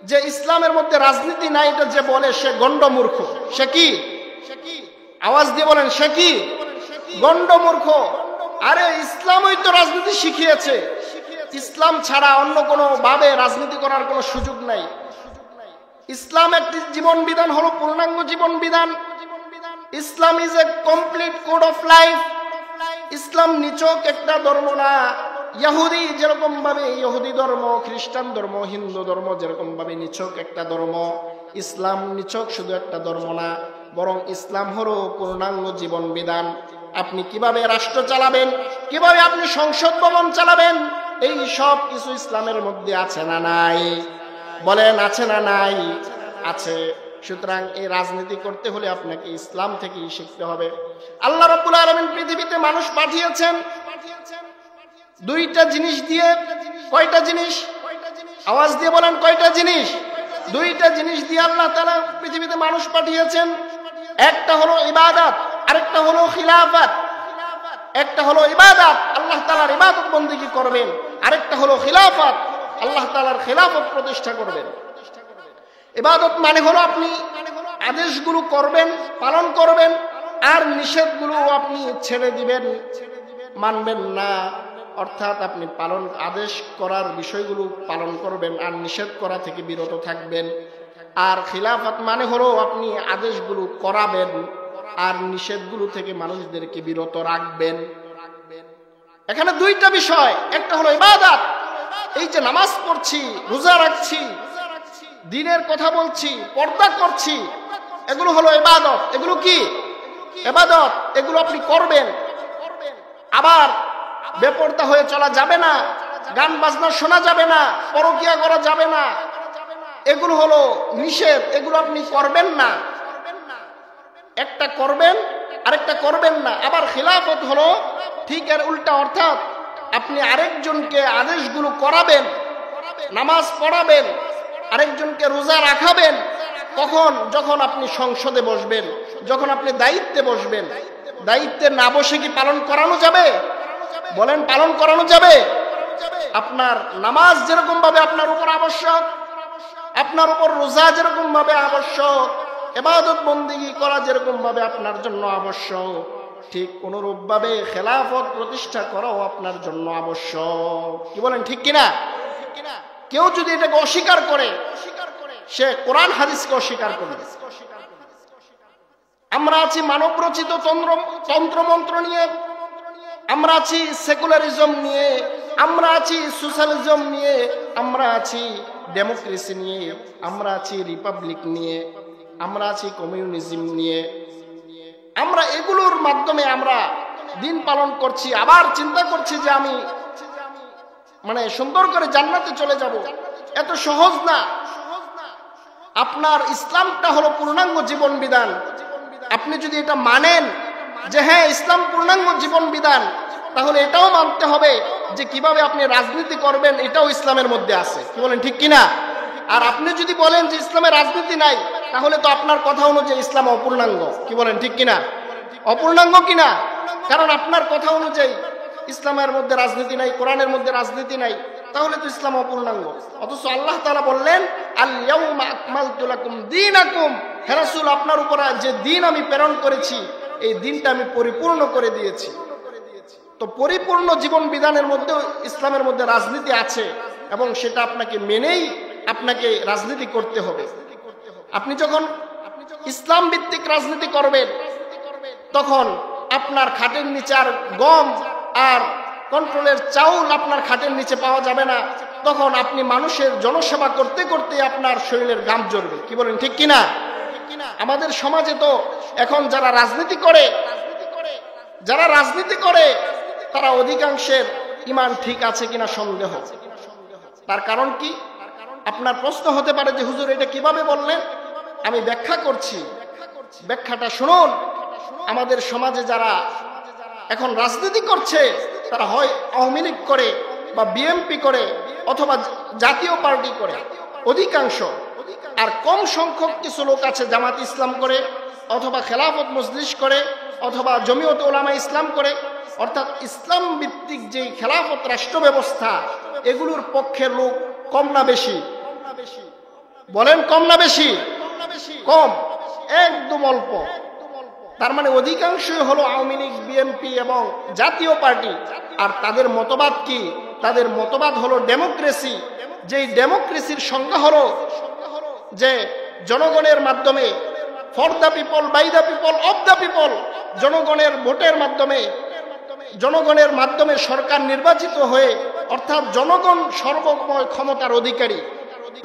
যে ইসলামের মধ্যে রাজনীতি নাই, এটা যে বলে সে গন্ডমূর্খ। সে কি? আওয়াজ দিয়ে বলেন, সে কি? গন্ডমূর্খ। আরে ইসলামই তো রাজনীতি শিখিয়েছে। ইসলাম ছাড়া অন্য কোনো ভাবে রাজনীতি করার কোনো সুযোগ নাই। ইসলাম একটি জীবন বিধান, হলো পূর্ণাঙ্গ জীবন বিধান। Islam is a complete code of life. Islam নিছক একটা ধর্ম না। ইহুদি যেরকম ভাবে ইহুদি ধর্ম, খ্রিস্টান ধর্ম, হিন্দু ধর্ম যেরকম ভাবে নিছক একটা ধর্ম, ইসলাম নিছক শুধু একটা ধর্ম না, বরং ইসলাম হলো পূর্ণাঙ্গ জীবন বিধান। আপনি কিভাবে রাষ্ট্র চালাবেন, কিভাবে আপনি সংসদ ভবন চালাবেন, এই সব কিছু ইসলামের মধ্যে আছে না নাই? বলেন, আছে না নাই? আছে। সুতরাং এই রাজনীতি করতে হলে আপনাকে ইসলাম থেকেই শিখতে হবে। আল্লাহ রাব্বুল আলামিন পৃথিবীতে মানুষ পাঠিয়েছেন 2টা জিনিস দিয়ে। কয়টা জিনিস? আওয়াজ দিয়ে বলেন, কয়টা জিনিস? 2টা জিনিস দিয়ে আল্লাহ তাআলা পৃথিবীতে মানুষ পাঠিয়েছেন। একটা হলো ইবাদত, আরেকটা হলো খিলাফত। একটা হলো ইবাদত, আল্লাহ তাআলার ইবাদত বন্দেগী করবেন। আরেকটা হলো খিলাফত, আল্লাহ তাআলার খিলাফত প্রতিষ্ঠা করবেন। ইবাদত মানে হলো আপনি আদেশগুলো করবেন, পালন করবেন, আর নিষেধগুলো আপনি ছেড়ে দিবেন, মানবেন না। অর্থাৎ আপনি আদেশ করার বিষয়গুলো পালন করবেন, আর নিষেধ করা থেকে বিরত থাকবেন। আর খিলাফত মানে হলো আপনি আদেশগুলো করাবেন, আর নিষেধগুলো থেকে মানুষদেরকে বিরত রাখবেন। এখানে 2টা বিষয়। একটা হলো ইবাদত, এই যে নামাজ পড়ছি, রোজা রাখছি, দ্বীনের কথা বলছি, পর্দা করছি, এগুলো হলো ইবাদত। এগুলো কি? ইবাদত। এগুলো আপনি করবেন। আবার বেপরদা হয়ে চলা যাবে না, গান বাজনা শোনা যাবে না, পরকিয়া করা যাবে না, এগুলো হলো নিষেধ। এগুলো আপনি করবেন না। একটা করবেন, আরেকটা করবেন না। আবার খিলাফত হলো ঠিক এর উল্টা, অর্থাৎ আপনি আরেকজনকে আদেশগুলো করাবেন, নামাজ পড়াবেন, আরেকজনকে রোজা রাখাবেন। কখন? যখন আপনি সংসদে বসবেন, যখন আপনি দায়িত্বে বসবেন। দায়িত্বে না বসে কি পালন করানো যাবে? বলেন, পালন করানো যাবে? আপনার নামাজ যেরকম ভাবে আপনার উপর আবশ্যক, আপনার উপর রোজা যেরকম ভাবে আবশ্যক, ইবাদত বন্দেগী করা যেরকম ভাবে আপনার জন্য আবশ্যক, ঠিক অনুরূপ ভাবে খেলাফত প্রতিষ্ঠা করাও আপনার জন্য আবশ্যক। কি বলেন, ঠিক কিনা? কেউ যদি এটাকে অস্বীকার করে, সে কোরআন হাদিসকে অস্বীকার করবে। আমরা আছি মানব রচিত তন্ত্রমন্ত্র নিয়ে, আমরা আছি সেকুলারিজম নিয়ে, আমরা আছি সোশ্যালিজম নিয়ে, আমরা আছি ডেমোক্রেসি নিয়ে, আমরা আছি রিপাবলিক নিয়ে, আমরা আছি কমিউনিজম নিয়ে। আমরা এগুলোর মাধ্যমে আমরা দিন পালন করছি, আবার চিন্তা করছি যে আমি সুন্দর করে জান্নাতে চলে যাব। এত সহজ না। আপনার ইসলামটা হলো পূর্ণাঙ্গ জীবন বিধান। আপনি যদি এটা মানেন যে হ্যাঁ ইসলাম পূর্ণাঙ্গ জীবন বিধান, তাহলে এটাও মানতে হবে যে কিভাবে আপনি রাজনীতি করবেন, এটাও ইসলামের মধ্যে আছে। কি বলেন, ঠিক কিনা? আর আপনি যদি বলেন যে ইসলামে রাজনীতি নাই, তাহলে তো আপনার কথা অনুযায়ী ইসলাম অপূর্ণাঙ্গ। কি বলেন, ঠিক কিনা? অপূর্ণাঙ্গ কিনা? কারণ আপনার কথা অনুযায়ী ইসলামের মধ্যে রাজনীতি নাই, কোরআনের মধ্যে রাজনীতি নাই, তাহলে তো ইসলাম অপূর্ণাঙ্গ। অথচ আল্লাহ তাআলা বললেন, আল ইয়াউমা আকমালতু লাকুম দীনাকুম, হে রাসূল, আপনার উপর যে দিন আমি প্রেরণ করেছি, এই দিনটা আমি পরিপূর্ণ করে দিয়েছি। তো পরিপূর্ণ জীবন বিধানের মধ্যে ইসলামের মধ্যে রাজনীতি আছে, এবং সেটা আপনাকে মেনেই আপনাকে রাজনীতি করতে হবে। আপনি যখন ইসলাম ভিত্তিক রাজনীতি করবেন, তখন আপনার খাটের নিচে আর গম আর কন্ট্রোলের চাউল আপনার খাটের নিচে পাওয়া যাবে না। তখন আপনি মানুষের জনসেবা করতে করতে আপনার শরীরের ঘাম ঝরবে। কি বলেন, ঠিক কিনা? আমাদের সমাজে তো এখন যারা রাজনীতি করে তারা অধিকাংশের ইমান ঠিক আছে কিনা সন্দেহ। তার কারণ কি? আপনার প্রশ্ন হতে পারে যে হুজুর এটা কিভাবে বললেন? আমি ব্যাখ্যা করছি, ব্যাখ্যাটা শুনুন। আমাদের সমাজে যারা এখন রাজনীতি করছে, তারা হয় আওয়ামী লীগ করে বা বিএনপি করে অথবা জাতীয় পার্টি করে অধিকাংশ, আর কম সংখ্যক কিছু লোক আছে জামাত ইসলাম করে অথবা খেলাফত মজলিস করে অথবা জমিয়তে উলামা ইসলাম করে। অর্থাৎ ইসলাম ভিত্তিক যে খেলাফত রাষ্ট্র ব্যবস্থা, এগুলোর পক্ষে লোক কম না বেশি? বলেন, কম না বেশি? কম, একদম অল্প। তার মানে অধিকাংশই হলো আওয়ামী লীগ, বিএনপি এবং জাতীয় পার্টি। আর তাদের মতবাদ কি? তাদের মতবাদ হলো ডেমোক্রেসি। যেই ডেমোক্রেসির সংজ্ঞা হলো যে জনগণের মাধ্যমে, for the people, by the people, of the people, জনগণের ভোটের মাধ্যমে সরকার নির্বাচিত হয়ে, অর্থাৎ জনগণ সর্বময় ক্ষমতার অধিকারী।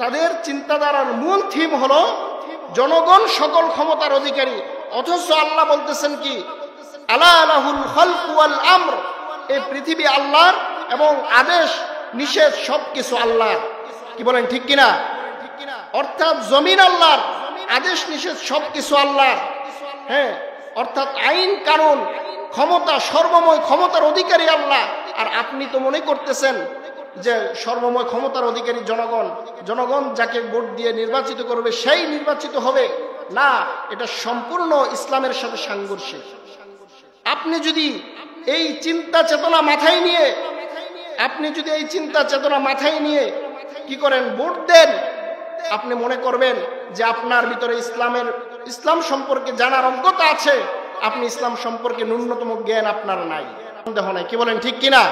তাদের চিন্তাধারার মূল থিম হলো জনগণ সকল ক্ষমতার অধিকারী। অথচ আল্লাহ বলতেছেন কি? আলা লাহুল খালকু ওয়াল আমর, এই পৃথিবী আল্লাহর এবং আদেশ নিষেধ সবকিছু আল্লাহর। কি বলেন, ঠিক কিনা? অর্থাৎ জমিন আল্লাহর, আদেশ নিষেধ সবকিছু আল্লাহর। হ্যাঁ, অর্থাৎ আইন কানুন ক্ষমতা, সর্বময় ক্ষমতার অধিকারী আল্লাহ। আর আপনি তো মনে করতেছেন যে সর্বময় ক্ষমতার অধিকারী জনগণ, জনগণ যাকে ভোট দিয়ে নির্বাচিত করবে সেই নির্বাচিত হবে। না, এটা সম্পূর্ণ ইসলামের সাথে সাংঘর্ষিক। আপনি যদি এই চিন্তা চেতনা মাথায় নিয়ে কি করেন, ভোট দেন, আপনি মনে করবেন যে আপনার ভিতরে ইসলাম সম্পর্কে জানার অজ্ঞতা আছে, আপনি ইসলাম সম্পর্কে ন্যূনতম জ্ঞান আপনার নাই, সন্দেহ নাই। কি বলেন, ঠিক কিনা?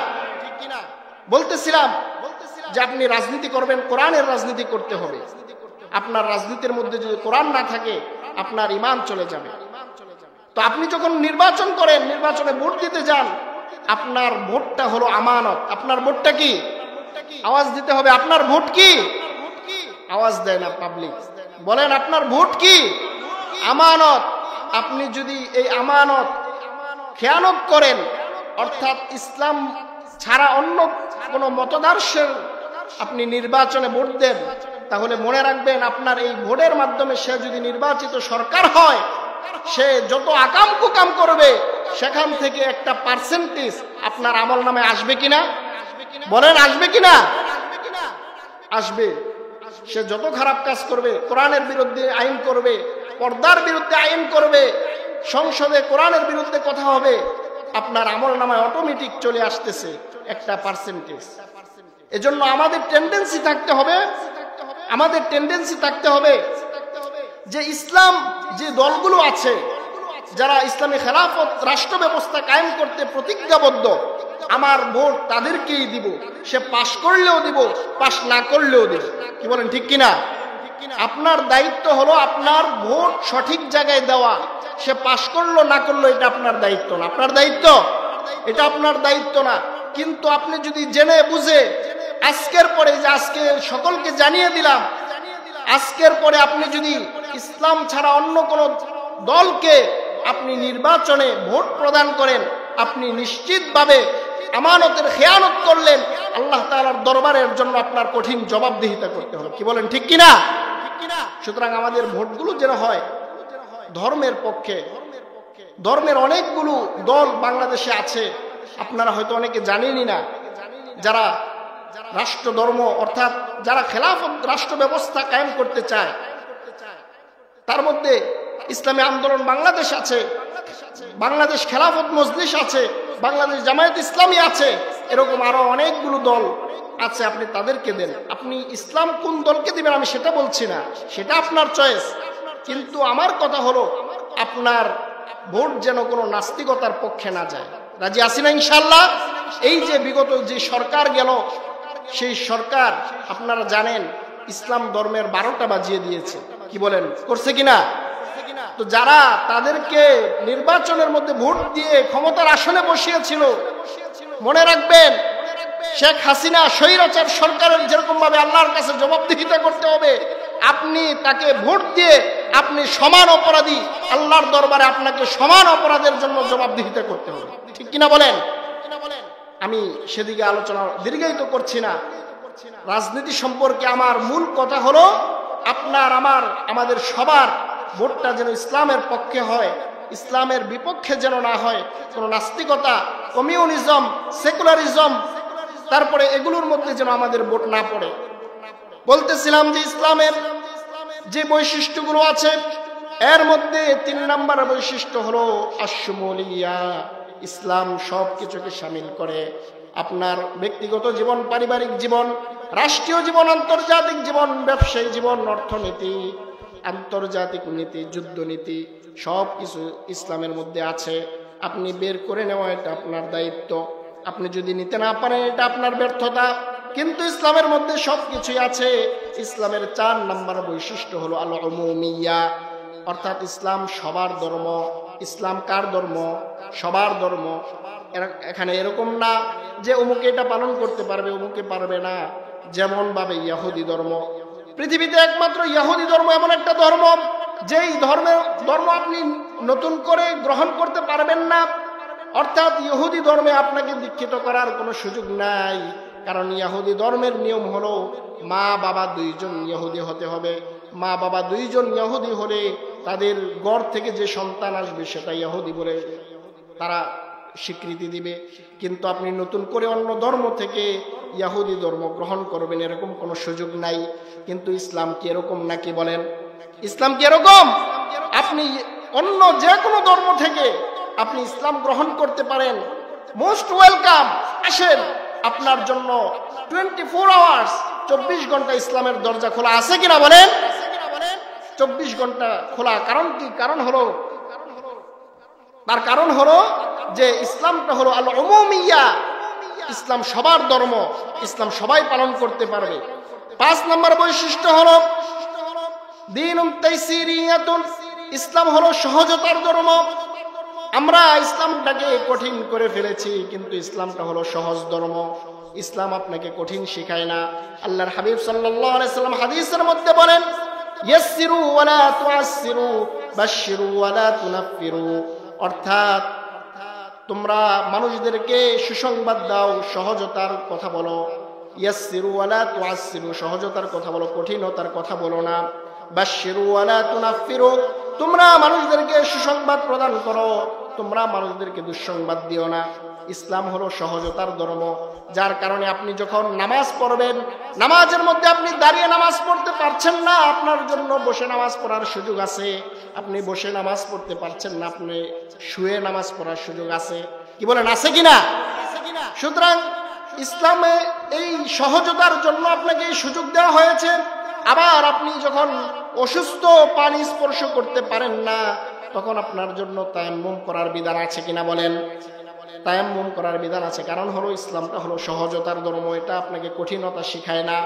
বলতেছিলাম যে আপনি রাজনীতি করবেন, কোরআনের রাজনীতি করতে হবে। আপনার রাজনীতির মধ্যে যদি কোরআন না থাকে, আপনার ঈমান চলে যাবে। তো আপনি যখন নির্বাচন করেন, নির্বাচনে ভোট দিতে যান, আপনার ভোটটা হলো আমানত। আপনার ভোটটা কি? আওয়াজ দিতে হবে। আপনার ভোট কি? আওয়াজ দেয় না পাবলিক। বলেন, আপনার ভোট কি? আমানত। আপনি যদি এই আমানত খেয়ানত করেন, অর্থাৎ ইসলাম ছাড়া অন্য কোনো মতাদর্শের আপনি নির্বাচনে ভোট দেন, তাহলে মনে রাখবেন আপনার এই ভোটের মাধ্যমে সে যদি নির্বাচিত সরকার হয়, সে যত আকাম কুকাম করবে সেখান থেকে একটা পার্সেন্টেজ আপনার আমল নামে আসবে কিনা? বলেন, আসবে কিনা? আসবে। সে যত খারাপ কাজ করবে, কোরআনের বিরুদ্ধে আইন করবে, পর্দার বিরুদ্ধে আইন করবে, সংসদে কোরআনের বিরুদ্ধে কথা হবে, আপনার আমল নামায় অটোমেটিক চলে আসতেছে একটা পার্সেন্টেজ। এজন্য আমাদের টেন্ডেন্সি থাকতে হবে যে ইসলাম যে দলগুলো আছে, যারা ইসলামী খেলাফত রাষ্ট্র ব্যবস্থা কায়েম করতে প্রতিজ্ঞাবদ্ধ, আমার ভোট তাদেরকেই দিব। সে পাশ করলেও দিব, পাশ না করলেও দিব। কি বলেন, ঠিক কিনা? আপনার দায়িত্ব হলো আপনার ভোট সঠিক জায়গায় দেওয়া। সে পাশ করলো না করলো এটা আপনার দায়িত্ব না। আপনার দায়িত্ব এটা আপনার দায়িত্ব না। কিন্তু আপনি যদি জেনে বুঝে আজকের পরে, যে আজকে সকলকে জানিয়ে দিলাম, আজকের পরে আপনি যদি ইসলাম ছাড়া অন্য কোন দলকে আপনি নির্বাচনে ভোট প্রদান করেন, আপনি নিশ্চিতভাবে আমানতের খেয়ানত করলেন। আল্লাহ তাআলার দরবারের জন্য আপনার কঠিন জবাবদিহিতা করতে হবে। কি বলেন, ঠিক কিনা? সুতরাং আমাদের ভোটগুলো যেন হয় ধর্মের পক্ষে। ধর্মের অনেকগুলো দল বাংলাদেশে আছে, আপনারা হয়তো অনেকে জানেনই না। যারা রাষ্ট্র ধর্ম অর্থাৎ যারা খেলাফত রাষ্ট্র ব্যবস্থা কায়েম করতে চায়, তার মধ্যে ইসলামী আন্দোলন বাংলাদেশ আছে, বাংলাদেশ খেলাফত মজলিস আছে, বাংলাদেশ জামায়াত ইসলামী আছে, এরকম আরো অনেকগুলো দল আছে। আপনি তাদেরকে দেন। আপনি ইসলাম কোন দলকে দিবেন আমি সেটা বলছি না, সেটা আপনার চয়েস। কিন্তু আমার কথা হলো আপনার ভোট যেন কোনো নাস্তিকতার পক্ষে না যায়। রাজি আছি না ইনশাআল্লাহ? এই যে বিগত যে সরকার গেল, সেই সরকার আপনারা জানেন ইসলাম ধর্মের 12টা বাজিয়ে দিয়েছে। কি বলেন, করছে কিনা? তো যারা তাদেরকে নির্বাচনের মধ্যে ভোট দিয়ে ক্ষমতার আসনে বসিয়েছিল, মনে রাখবেন শেখ হাসিনা স্বৈরাচার সরকারের যেরকম ভাবে আল্লাহর কাছে জবাবদিহিতা করতে হবে, আপনি তাকে ভোট দিয়ে আপনি সমান অপরাধী, আল্লাহর দরবারে আপনাকে সমান অপরাধের জন্য জবাবদিহিতা করতে হবে। ঠিক কিনা বলেন? আমি সেদিকে আলোচনা দীর্ঘায়িত করছি না। রাজনীতি সম্পর্কে আমার মূল কথা হলো আপনার আমাদের সবার ভোটটা যেন ইসলামের পক্ষে হয়, ইসলামের বিপক্ষে যেন না হয়। কোনো নাস্তিকতা, কমিউনিজম, সেকুলারিজম, তারপরে এগুলোর মধ্যে যেন আমাদের ভোট না পড়ে। বলতেছিলাম যে ইসলামের যে বৈশিষ্ট্যগুলো আছে এর মধ্যে 3 নম্বর বৈশিষ্ট্য হলো আশ-শুমুলিয়া। ইসলাম সব কিছুকে শামিল করে। আপনার ব্যক্তিগত জীবন, পারিবারিক জীবন, রাষ্ট্রীয় জীবন, আন্তর্জাতিক জীবন, ব্যবসায়ী জীবন, অর্থনীতি, আন্তর্জাতিক নীতি, যুদ্ধনীতি, সব কিছু ইসলামের মধ্যে আছে। আপনি বের করে নেওয়া এটা আপনার দায়িত্ব। আপনি যদি নিতে না পারেন এটা আপনার ব্যর্থতা। কিন্তু ইসলামের মধ্যে সব কিছুই আছে। ইসলামের 4 নম্বর বৈশিষ্ট্য হলো আল-উমুমিয়া, অর্থাৎ ইসলাম সবার ধর্ম। ইসলাম কার ধর্ম? সবার ধর্ম। এখানে এরকম না যে অমুকে এটা পালন করতে পারবে, অমুকে পারবে না। যেমন ভাবে ইহুদি ধর্ম, পৃথিবীতে একমাত্র ইহুদি ধর্ম এমন একটা ধর্ম যেই ধর্ম আপনি নতুন করে গ্রহণ করতে পারবেন না। অর্থাৎ ইহুদি ধর্মে আপনাকে দীক্ষিত করার কোনো সুযোগ নাই। কারণ ইহুদি ধর্মের নিয়ম হলো মা বাবা 2 জন ইহুদি হতে হবে। মা বাবা 2 জন ইহুদি হলে তাদের ঘর থেকে যে সন্তান আসবে সেটা ইহুদি বলে তারা স্বীকৃতি দিবে। কিন্তু আপনি নতুন করে অন্য ধর্ম থেকে ইহুদি ধর্ম গ্রহণ করবেন এরকম কোনো সুযোগ নাই। কিন্তু ইসলাম কি এরকম নাকি বলেন? ইসলাম কি এরকম? আপনি অন্য যে কোনো ধর্ম থেকে আপনি ইসলাম গ্রহণ করতে পারেন, মোস্ট ওয়েলকাম। আসেন, আপনার জন্য 24 আওয়ার্স 24 ঘন্টা ইসলামের দরজা খোলা আছে কিনা বলেন? 24 ঘন্টা খোলা। কারণ কি? তার কারণ হলো যে ইসলামটা হলো আল-উমুমিয়া। ইসলাম সবার ধর্ম, ইসলাম সবাই পালন করতে পারবে। 5 নম্বর বৈশিষ্ট্য হলো দীনুন তাইসিরিয়াতুন। ইসলাম হলো সহজতার ধর্ম। আমরা ইসলামটাকে কঠিন করে ফেলেছি, কিন্তু ইসলামটা হলো সহজ ধর্ম। ইসলাম আপনাকে কঠিন শেখায় না। আল্লাহর হাবিব সাল্লাল্লাহু আলাইহি সাল্লাম হাদিসের মধ্যে বলেন, ইয়াসসিরু ওয়ালা তুআসসিরু, বাশশিরু ওয়ালা তুনাফফিরু। অর্থাৎ তোমরা মানুষদেরকে সুসংবাদ দাও, সহজতার কথা বলো। ইয়াসসিরু ওয়ালা তুআসসিরু, সহজতার কথা বলো, কঠিনতার কথা বলো না। বাশশিরু ওয়ালা তুনাফফিরু, তোমরা মানুষদেরকে সুসংবাদ প্রদান করো, তোমরা মানুষদেরকে দুঃসংবাদ দিও না। ইসলাম হলো সহজতার ধর্ম। যার কারণে আপনি যখন নামাজ পড়বেন, নামাজের মধ্যে আপনি দাঁড়িয়ে নামাজ পড়তে পারছেন না, আপনার জন্য বসে নামাজ পড়ার সুযোগ আছে। আপনি বসে নামাজ পড়তে পারছেন না, আপনি শুয়ে নামাজ পড়ার সুযোগ আছে। কি বলেন, আছে কিনা? সুতরাং ইসলামে এই সহজতার জন্য আপনাকে এই সুযোগ দেওয়া হয়েছে। আবার আপনি যখন অসুস্থ, পানি স্পর্শ করতে পারেন না, তখন আপনার জন্য তায়াম্মুম করার বিধান আছে কিনা বলেন? তায়াম্মুম করার বিধান আছে। কারণ হলো ইসলামটা হলো সহজতার ধর্ম, এটা আপনাকে কঠিনতা শিখায় না।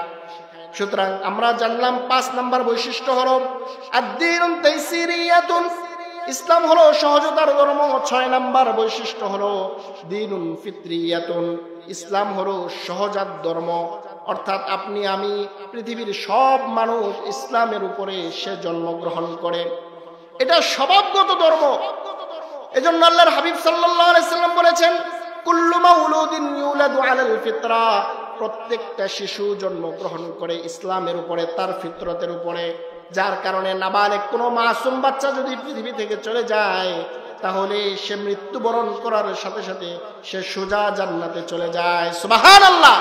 সুতরাং আমরা জানলাম 5 নম্বর বৈশিষ্ট্য হলো আদ-দীনুন তাইসিরিয়াতুন, ইসলাম হলো সহজতার ধর্ম। 6 নম্বর বৈশিষ্ট্য হলো দীনুন ফিতরিয়াতুন, ইসলাম হলো সহজাত ধর্ম। অর্থাৎ আপনি আমি পৃথিবীর সব মানুষ ইসলামের উপরে সে জন্মগ্রহণ করে, এটা স্বভাবগত ধর্ম। এজন্য আল্লাহর হাবিব সাল্লাল্লাহু আলাইহি সাল্লাম বলেছেন, কুল্লু মাউলুদিন ইউলাদু আলাল ফিতরা, প্রত্যেকটা শিশু জন্মগ্রহণ করে ইসলামের উপরে, তার ফিতরতের উপরে। যার কারণে নাবালেগ কোনো মাসুম বাচ্চা যদি পৃথিবী থেকে চলে যায়, তাহলে সে মৃত্যুবরণ করার সাথে সাথে সে সোজা জান্নাতে চলে যায়। সুবহানাল্লাহ।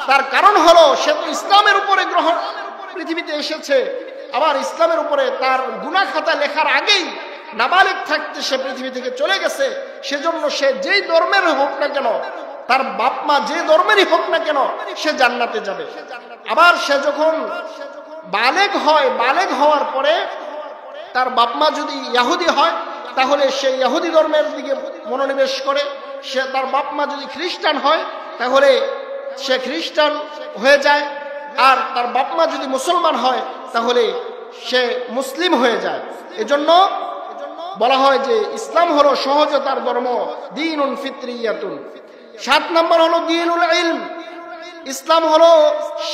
তার কারণ হলো সে তো ইসলামের উপরে গ্রহণ পৃথিবীতে এসেছে, আবার ইসলামের উপরে তার গুনাহ খাতা লেখার আগেই নাবালিগ থাকতে সে পৃথিবী থেকে চলে গেছে। সেজন্য সে যেই ধর্মের হোক না কেন, তার বাপ মা যে ধর্মেরই হোক না কেন, সে জান্নাতে যাবে। আবার সে যখন বালেগ হয়, বালেগ হওয়ার পরে তার বাপ মা যদি ইহুদি হয় তাহলে সে ইহুদি ধর্মের দিকে মনোনিবেশ করে। সে তার বাপ মা যদি খ্রিস্টান হয় তাহলে সে খ্রিস্টান হয়ে যায়, আর তার বাপ মা যদি মুসলমান হয় তাহলে সে মুসলিম হয়ে যায়। এজন্য বলা হয় যে ইসলাম হলো সহজতার ধর্ম, দীনুন ফিতরিয়াতুন। 7 নম্বর হলো দীনুল ইলম। ইসলাম হলো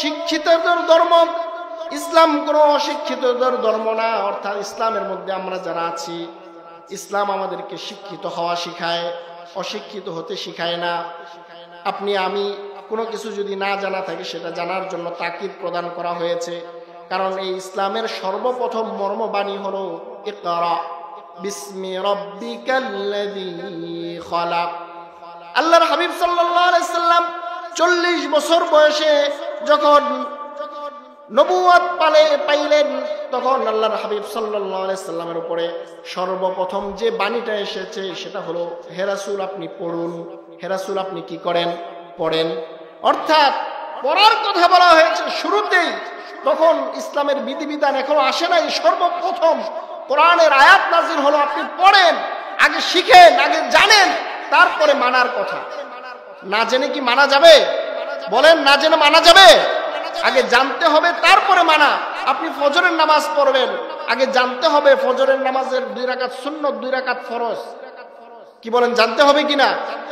শিক্ষিতদের ধর্ম। ইসলাম কোনো অশিক্ষিতদের ধর্ম না। অর্থাৎ ইসলামের মধ্যে আমরা যারা আছি, ইসলাম আমাদেরকে শিক্ষিত হওয়া শিখায়, অশিক্ষিত হতে শিখায় না। আপনি আমি কোনো কিছু যদি না জানা থাকে সেটা জানার জন্য তাকিদ প্রদান করা হয়েছে। কারণ এই ইসলামের সর্বপ্রথম মর্মবাণী হলো ইকরা বিসমি রাব্বিকাল্লাযী খালাক। আল্লাহর হাবিব সাল্লাল্লাহু আলাইহি সাল্লাম 40 বছর বয়সে যখন নবুয়ত পাইলেন, তখন আল্লাহর হাবিব সাল্লাল্লাহু আলাইহি সাল্লামের উপরে সর্বপ্রথম যে বাণীটা এসেছে সেটা হলো, হে রাসূল আপনি পড়ুন। হে রাসূল আপনি কি করেন? পড়েন। অর্থাৎ পড়ার কথা বলা হয়েছে শুরুতেই। তখন ইসলামের বিধিবিধান এখনো আসে নাই, সর্বপ্রথম কোরআনের আয়াত নাজিল হলো আপনি পড়েন। আগে শিখেন, আগে জানেন, তারপরে মানার কথা। না জেনে কি মানা যাবে? বলেন, না জেনে মানা যাবে? আগে জানতে হবে তারপরে মানা। আপনি ফজরের নামাজ পড়বেন, আগে জানতে হবে ফজরের নামাজের 2 রাকাত সুন্নত, 2 রাকাত ফরজ। কি বলেন, জানতে হবে কিনা?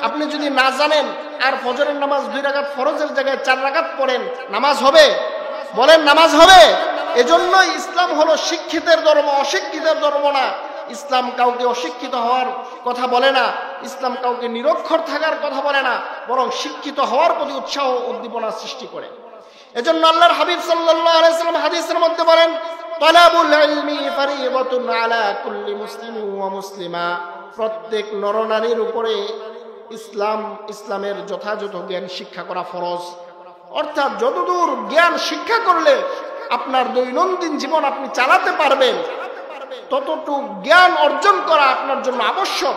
আপনি যদি না জানেন আর ফজরের নামাজ 2 রাকাত ফরজের জায়গায় 4 রাকাত পড়েন, নামাজ হবে? বলেন, নামাজ হবে? এজন্য ইসলাম হলো শিক্ষিতের ধর্ম, অশিক্ষিতের ধর্ম না। ইসলাম কাউকে অশিক্ষিত হওয়ার কথা বলে না, ইসলাম কাউকে নিরক্ষর থাকার কথা বলে না, বরং শিক্ষিত হওয়ার প্রতি উৎসাহ উদ্দীপনা সৃষ্টি করে। এজন্য আল্লাহর হাবিব সাল্লাল্লাহু আলাইহি সাল্লাম হাদিসের মধ্যে বলেন, তালাবুল ইলমি ফারিদাতুন আলা কুল্লি মুসলিমিন ওয়া মুসলিমা। প্রত্যেক নরনারীর উপরে ইসলামের যথাযথ জ্ঞান শিক্ষা করা ফরজ। অর্থাৎ যতদূর জ্ঞান শিক্ষা করলে আপনার দৈনন্দিন জীবন আপনি চালাতে পারবেন, ততটুকু জ্ঞান অর্জন করা আপনার জন্য আবশ্যক।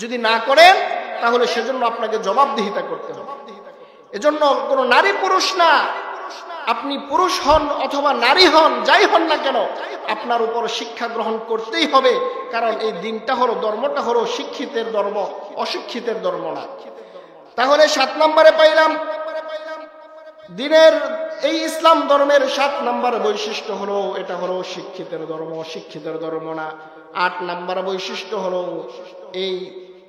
যদি না করেন তাহলে সেজন্য আপনাকে জবাবদিহিতা করতে হবে। এজন্য কোনো নারী পুরুষ না, আপনি পুরুষ হন অথবা নারী হন, যাই হন না কেন, আপনার উপর শিক্ষা গ্রহণ করতেই হবে। কারণ এই দিনটা হলো, ধর্মটা হলো শিক্ষিতের ধর্ম, অশিক্ষিতের ধর্ম না। তাহলে 7 নম্বরে পাইলাম দিনের এই ইসলাম ধর্মের 7 নম্বর বৈশিষ্ট্য হলো এটা হলো শিক্ষিতের ধর্ম, অশিক্ষিতের ধর্ম না। 8 নম্বর বৈশিষ্ট্য হলো এই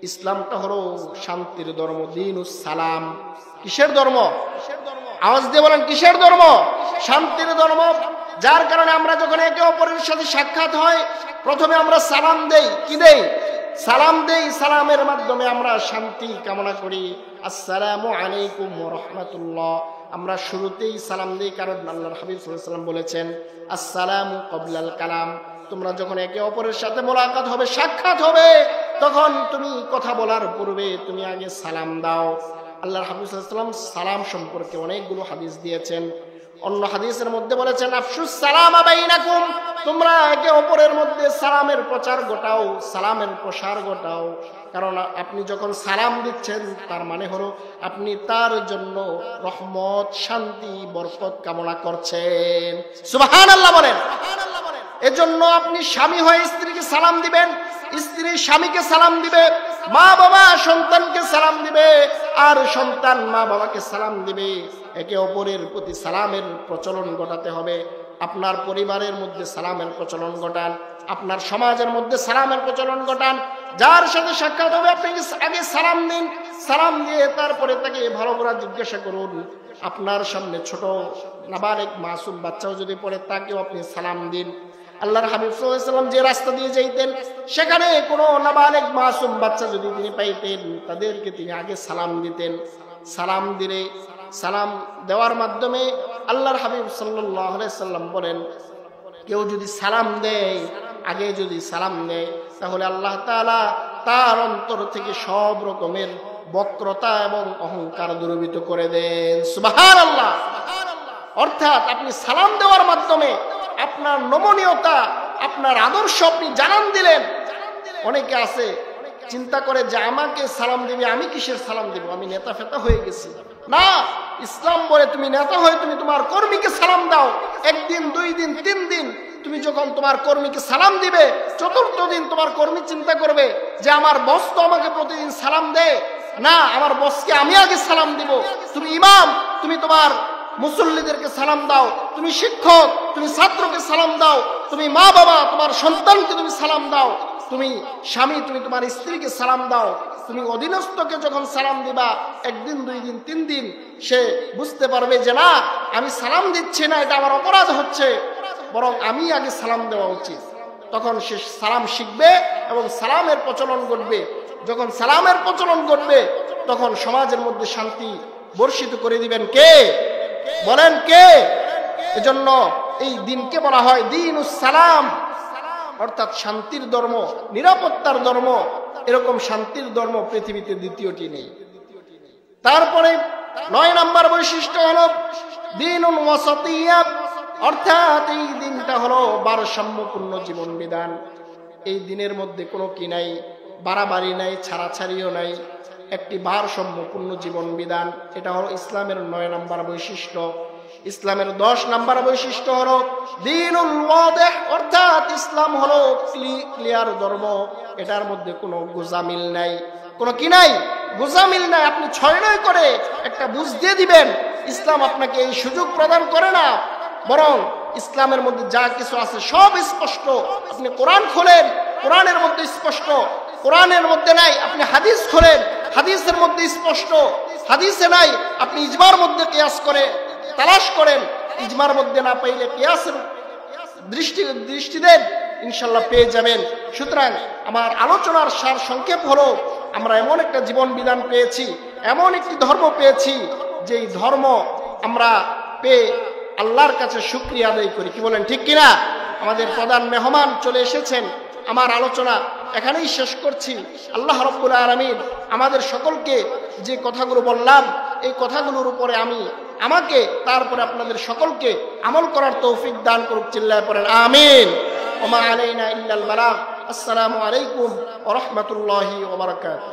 ইসলামটা হলো শান্তির ধর্ম, দীনুস সালাম। কিসের ধর্ম? আওয়াজ দিয়ে বলেন, কিসের ধর্ম? শান্তির ধর্ম। যার কারণে আমরা যখন একে অপরের সাথে সাক্ষাৎ হয়, প্রথমে আমরা সালাম দেই। কি দেই? সালাম দেই। সালামের মাধ্যমে আমরা শান্তি কামনা করি। আসসালামু আলাইকুম ওয়া রাহমাতুল্লাহ। আমরা শুরুতেই সালাম দেই, কারণ আল্লাহর হাবিব সাল্লাল্লাহু আলাইহি ওয়াসাল্লাম বলেছেন, আসসালামু ক্বাবলাল কালাম। তোমরা যখন একে অপরের সাথে মোলাকাত হবে, সাক্ষাৎ হবে, তখন তুমি কথা বলার পূর্বে তুমি আগে সালাম দাও। আল্লাহর হাবিব সাল্লাল্লাহু আলাইহি ওয়াসাল্লাম সালাম সম্পর্কে অনেকগুলো হাদিস দিয়েছেন। অন্য হাদিসের মধ্যে বলেছেন, আফশুস সালামা বাইনাকুম। তোমরা একে অপরের মধ্যে সালামের প্রচার ঘটাও, সালামের প্রসার ঘটাও। কারণ আপনি যখন সালাম দিচ্ছেন তার মানে হলো আপনি তার জন্য রহমত, শান্তি, বরকত কামনা করছেন। সুবহানাল্লাহ বলেন। এজন্য আপনি স্বামী হয়ে স্ত্রীকে সালাম দিবেন, স্ত্রী স্বামীকে সালাম দিবে, মা বাবা সন্তানকে সালাম দিবে, আর সন্তান মা বাবাকে সালাম দিবে। একে অপরের প্রতি সালামের প্রচলন ঘটাতে হবে। আপনার পরিবারের মধ্যে সালামের প্রচলন ঘটান, আপনার সমাজের মধ্যে সালামের প্রচলন ঘটান। যার সাথে সাক্ষাৎ হবে আপনি আগে সালাম দিন। সালাম দিয়ে তারপরে তাকে ভালো করে জিজ্ঞাসা করুন। আপনার সামনে ছোট নাবালেগ মাসুম বাচ্চাও যদি পড়ে, তাকেও আপনি সালাম দিন। আল্লাহর হাবিব সাল্লাল্লাহু আলাইহি ওয়াসাল্লাম যে রাস্তা দিয়ে যাইতেন, সেখানে কোনো নাবালেগ মাসুম বাচ্চা যদি তিনি পাইতেন, তাদেরকে তিনি আগে সালাম দিতেন। সালাম দিলে, সালাম দেওয়ার মাধ্যমে আল্লাহর হাবিব সাল্লাল্লাহু আলাইহি ওয়াসাল্লাম বলেন, কেউ যদি সালাম দেয়, আগে যদি সালাম দেয়, তাহলে আল্লাহ তাআলা তার অন্তর থেকে সব রকমের বক্রতা এবং অহংকার দূরীভূত করে দেন। সুবহানাল্লাহ। অর্থাৎ আপনি সালাম দেওয়ার মাধ্যমে আপনার নমনীয়তা, আপনার আদর্শ আপনি জানান দিলেন। অনেকে আছে চিন্তা করে যে আমাকে সালাম দিবে, আমি কিসের সালাম দিব, আমি নেতা ফেতা হয়ে গেছি। না, ইসলাম বলে তুমি নেতা হয়ে তুমি তোমার কর্মীকে সালাম দাও। একদিন, 2 দিন, 3 দিন তুমি যখন তোমার কর্মীকে সালাম দিবে, 4র্থ দিন তোমার কর্মী চিন্তা করবে যে আমার বস তো আমাকে প্রতিদিন সালাম দেয়, না আমার বসকে আমি আগে সালাম দিব। তুমি ইমাম, তুমি তোমার মুসল্লিদেরকে সালাম দাও। তুমি শিক্ষক, তুমি ছাত্রকে সালাম দাও। তুমি মা বাবা, তোমার সন্তানকে তুমি সালাম দাও। তুমি স্বামী, তুমি তোমার স্ত্রীকে সালাম দাও। তুমি অধীনস্থকে যখন সালাম দিবা, 1 দিন, 2 দিন, 3 দিন সে বুঝতে পারবে যে না, আমি সালাম দিচ্ছি না, এটা আমার অপরাধ হচ্ছে, বরং আমি আগে সালাম দেওয়া উচিত। তখন সে সালাম শিখবে এবং সালামের প্রচলন ঘটবে। যখন সালামের প্রচলন ঘটবে, তখন সমাজের মধ্যে শান্তি বর্ষিত করে দিবেন কে? বলেন কে? এজন্য এই দিনকে বলা হয় দ্বীনুস সালাম, অর্থাৎ শান্তির ধর্ম, নিরাপত্তার ধর্ম। এরকম শান্তির ধর্ম পৃথিবীতে দ্বিতীয়টি নেই। তারপরে 9 নম্বর বৈশিষ্ট্য হলো দীনুন ওয়াসাতিয়্যা, অর্থাৎ এই দিনটা হলো ভারসাম্যপূর্ণ জীবন বিধান। এই দিনের মধ্যে কোনো কি নাই, বাড়াবাড়ি নাই, ছাড়াছাড়িও নাই, একটি ভারসাম্যপূর্ণ জীবন বিধান। এটা হলো ইসলামের 9 নম্বর বৈশিষ্ট্য। ইসলামের 10 নম্বর বৈশিষ্ট্য হলো দ্বীনুল ওয়াদিহ, অর্থাৎ ইসলাম হলো ক্লিয়ার ধর্ম। এটার মধ্যে কোনো গোজামিল নাই, কোনো কি নাই, গোজামিল নাই। আপনি 6 করে একটা বুঝ দিয়ে দিবেন, ইসলাম আপনাকে এই সুযোগ প্রদান করে না। বরং ইসলামের মধ্যে যা কিছু আছে সব স্পষ্ট। আপনি কোরআন খোলেন, কোরআনের মধ্যে স্পষ্ট। কোরআনের মধ্যে নাই, আপনি হাদিস খোলেন, হাদিসের মধ্যে স্পষ্ট। হাদিসে নাই, আপনি ইজমার মধ্যে কিয়াস করে তালাশ করেন, ইজমার মধ্যে না পাইলে কিয়াসের দৃষ্টি দেন, ইনশাল্লাহ পেয়ে যাবেন। সুতরাং আমার আলোচনার সার সংক্ষেপ হলো, আমরা এমন একটা জীবন বিধান পেয়েছি, এমন একটি ধর্ম পেয়েছি, যেই ধর্ম আমরা পেয়ে আল্লাহর কাছে শুকরিয়া আদায় করি। কি বলেন, ঠিক কিনা? আমাদের প্রধান মেহমান চলে এসেছেন। আমার আলোচনা এখানেই শেষ করছি। আল্লাহ রাব্বুল আলামিন আমাদের সকলকে যে কথাগুলো বললাম, এই কথাগুলোর উপরে আমাকে তারপরে আপনাদের সকলকে আমল করার তৌফিক দান করুক। চিল্লায় পড়েন আমিন। ওয়া মা আলাইনা ইল্লাল বালাগ। আসসালামু আলাইকুম ওয়া রাহমাতুল্লাহি ওয়া বারাকাতুহু।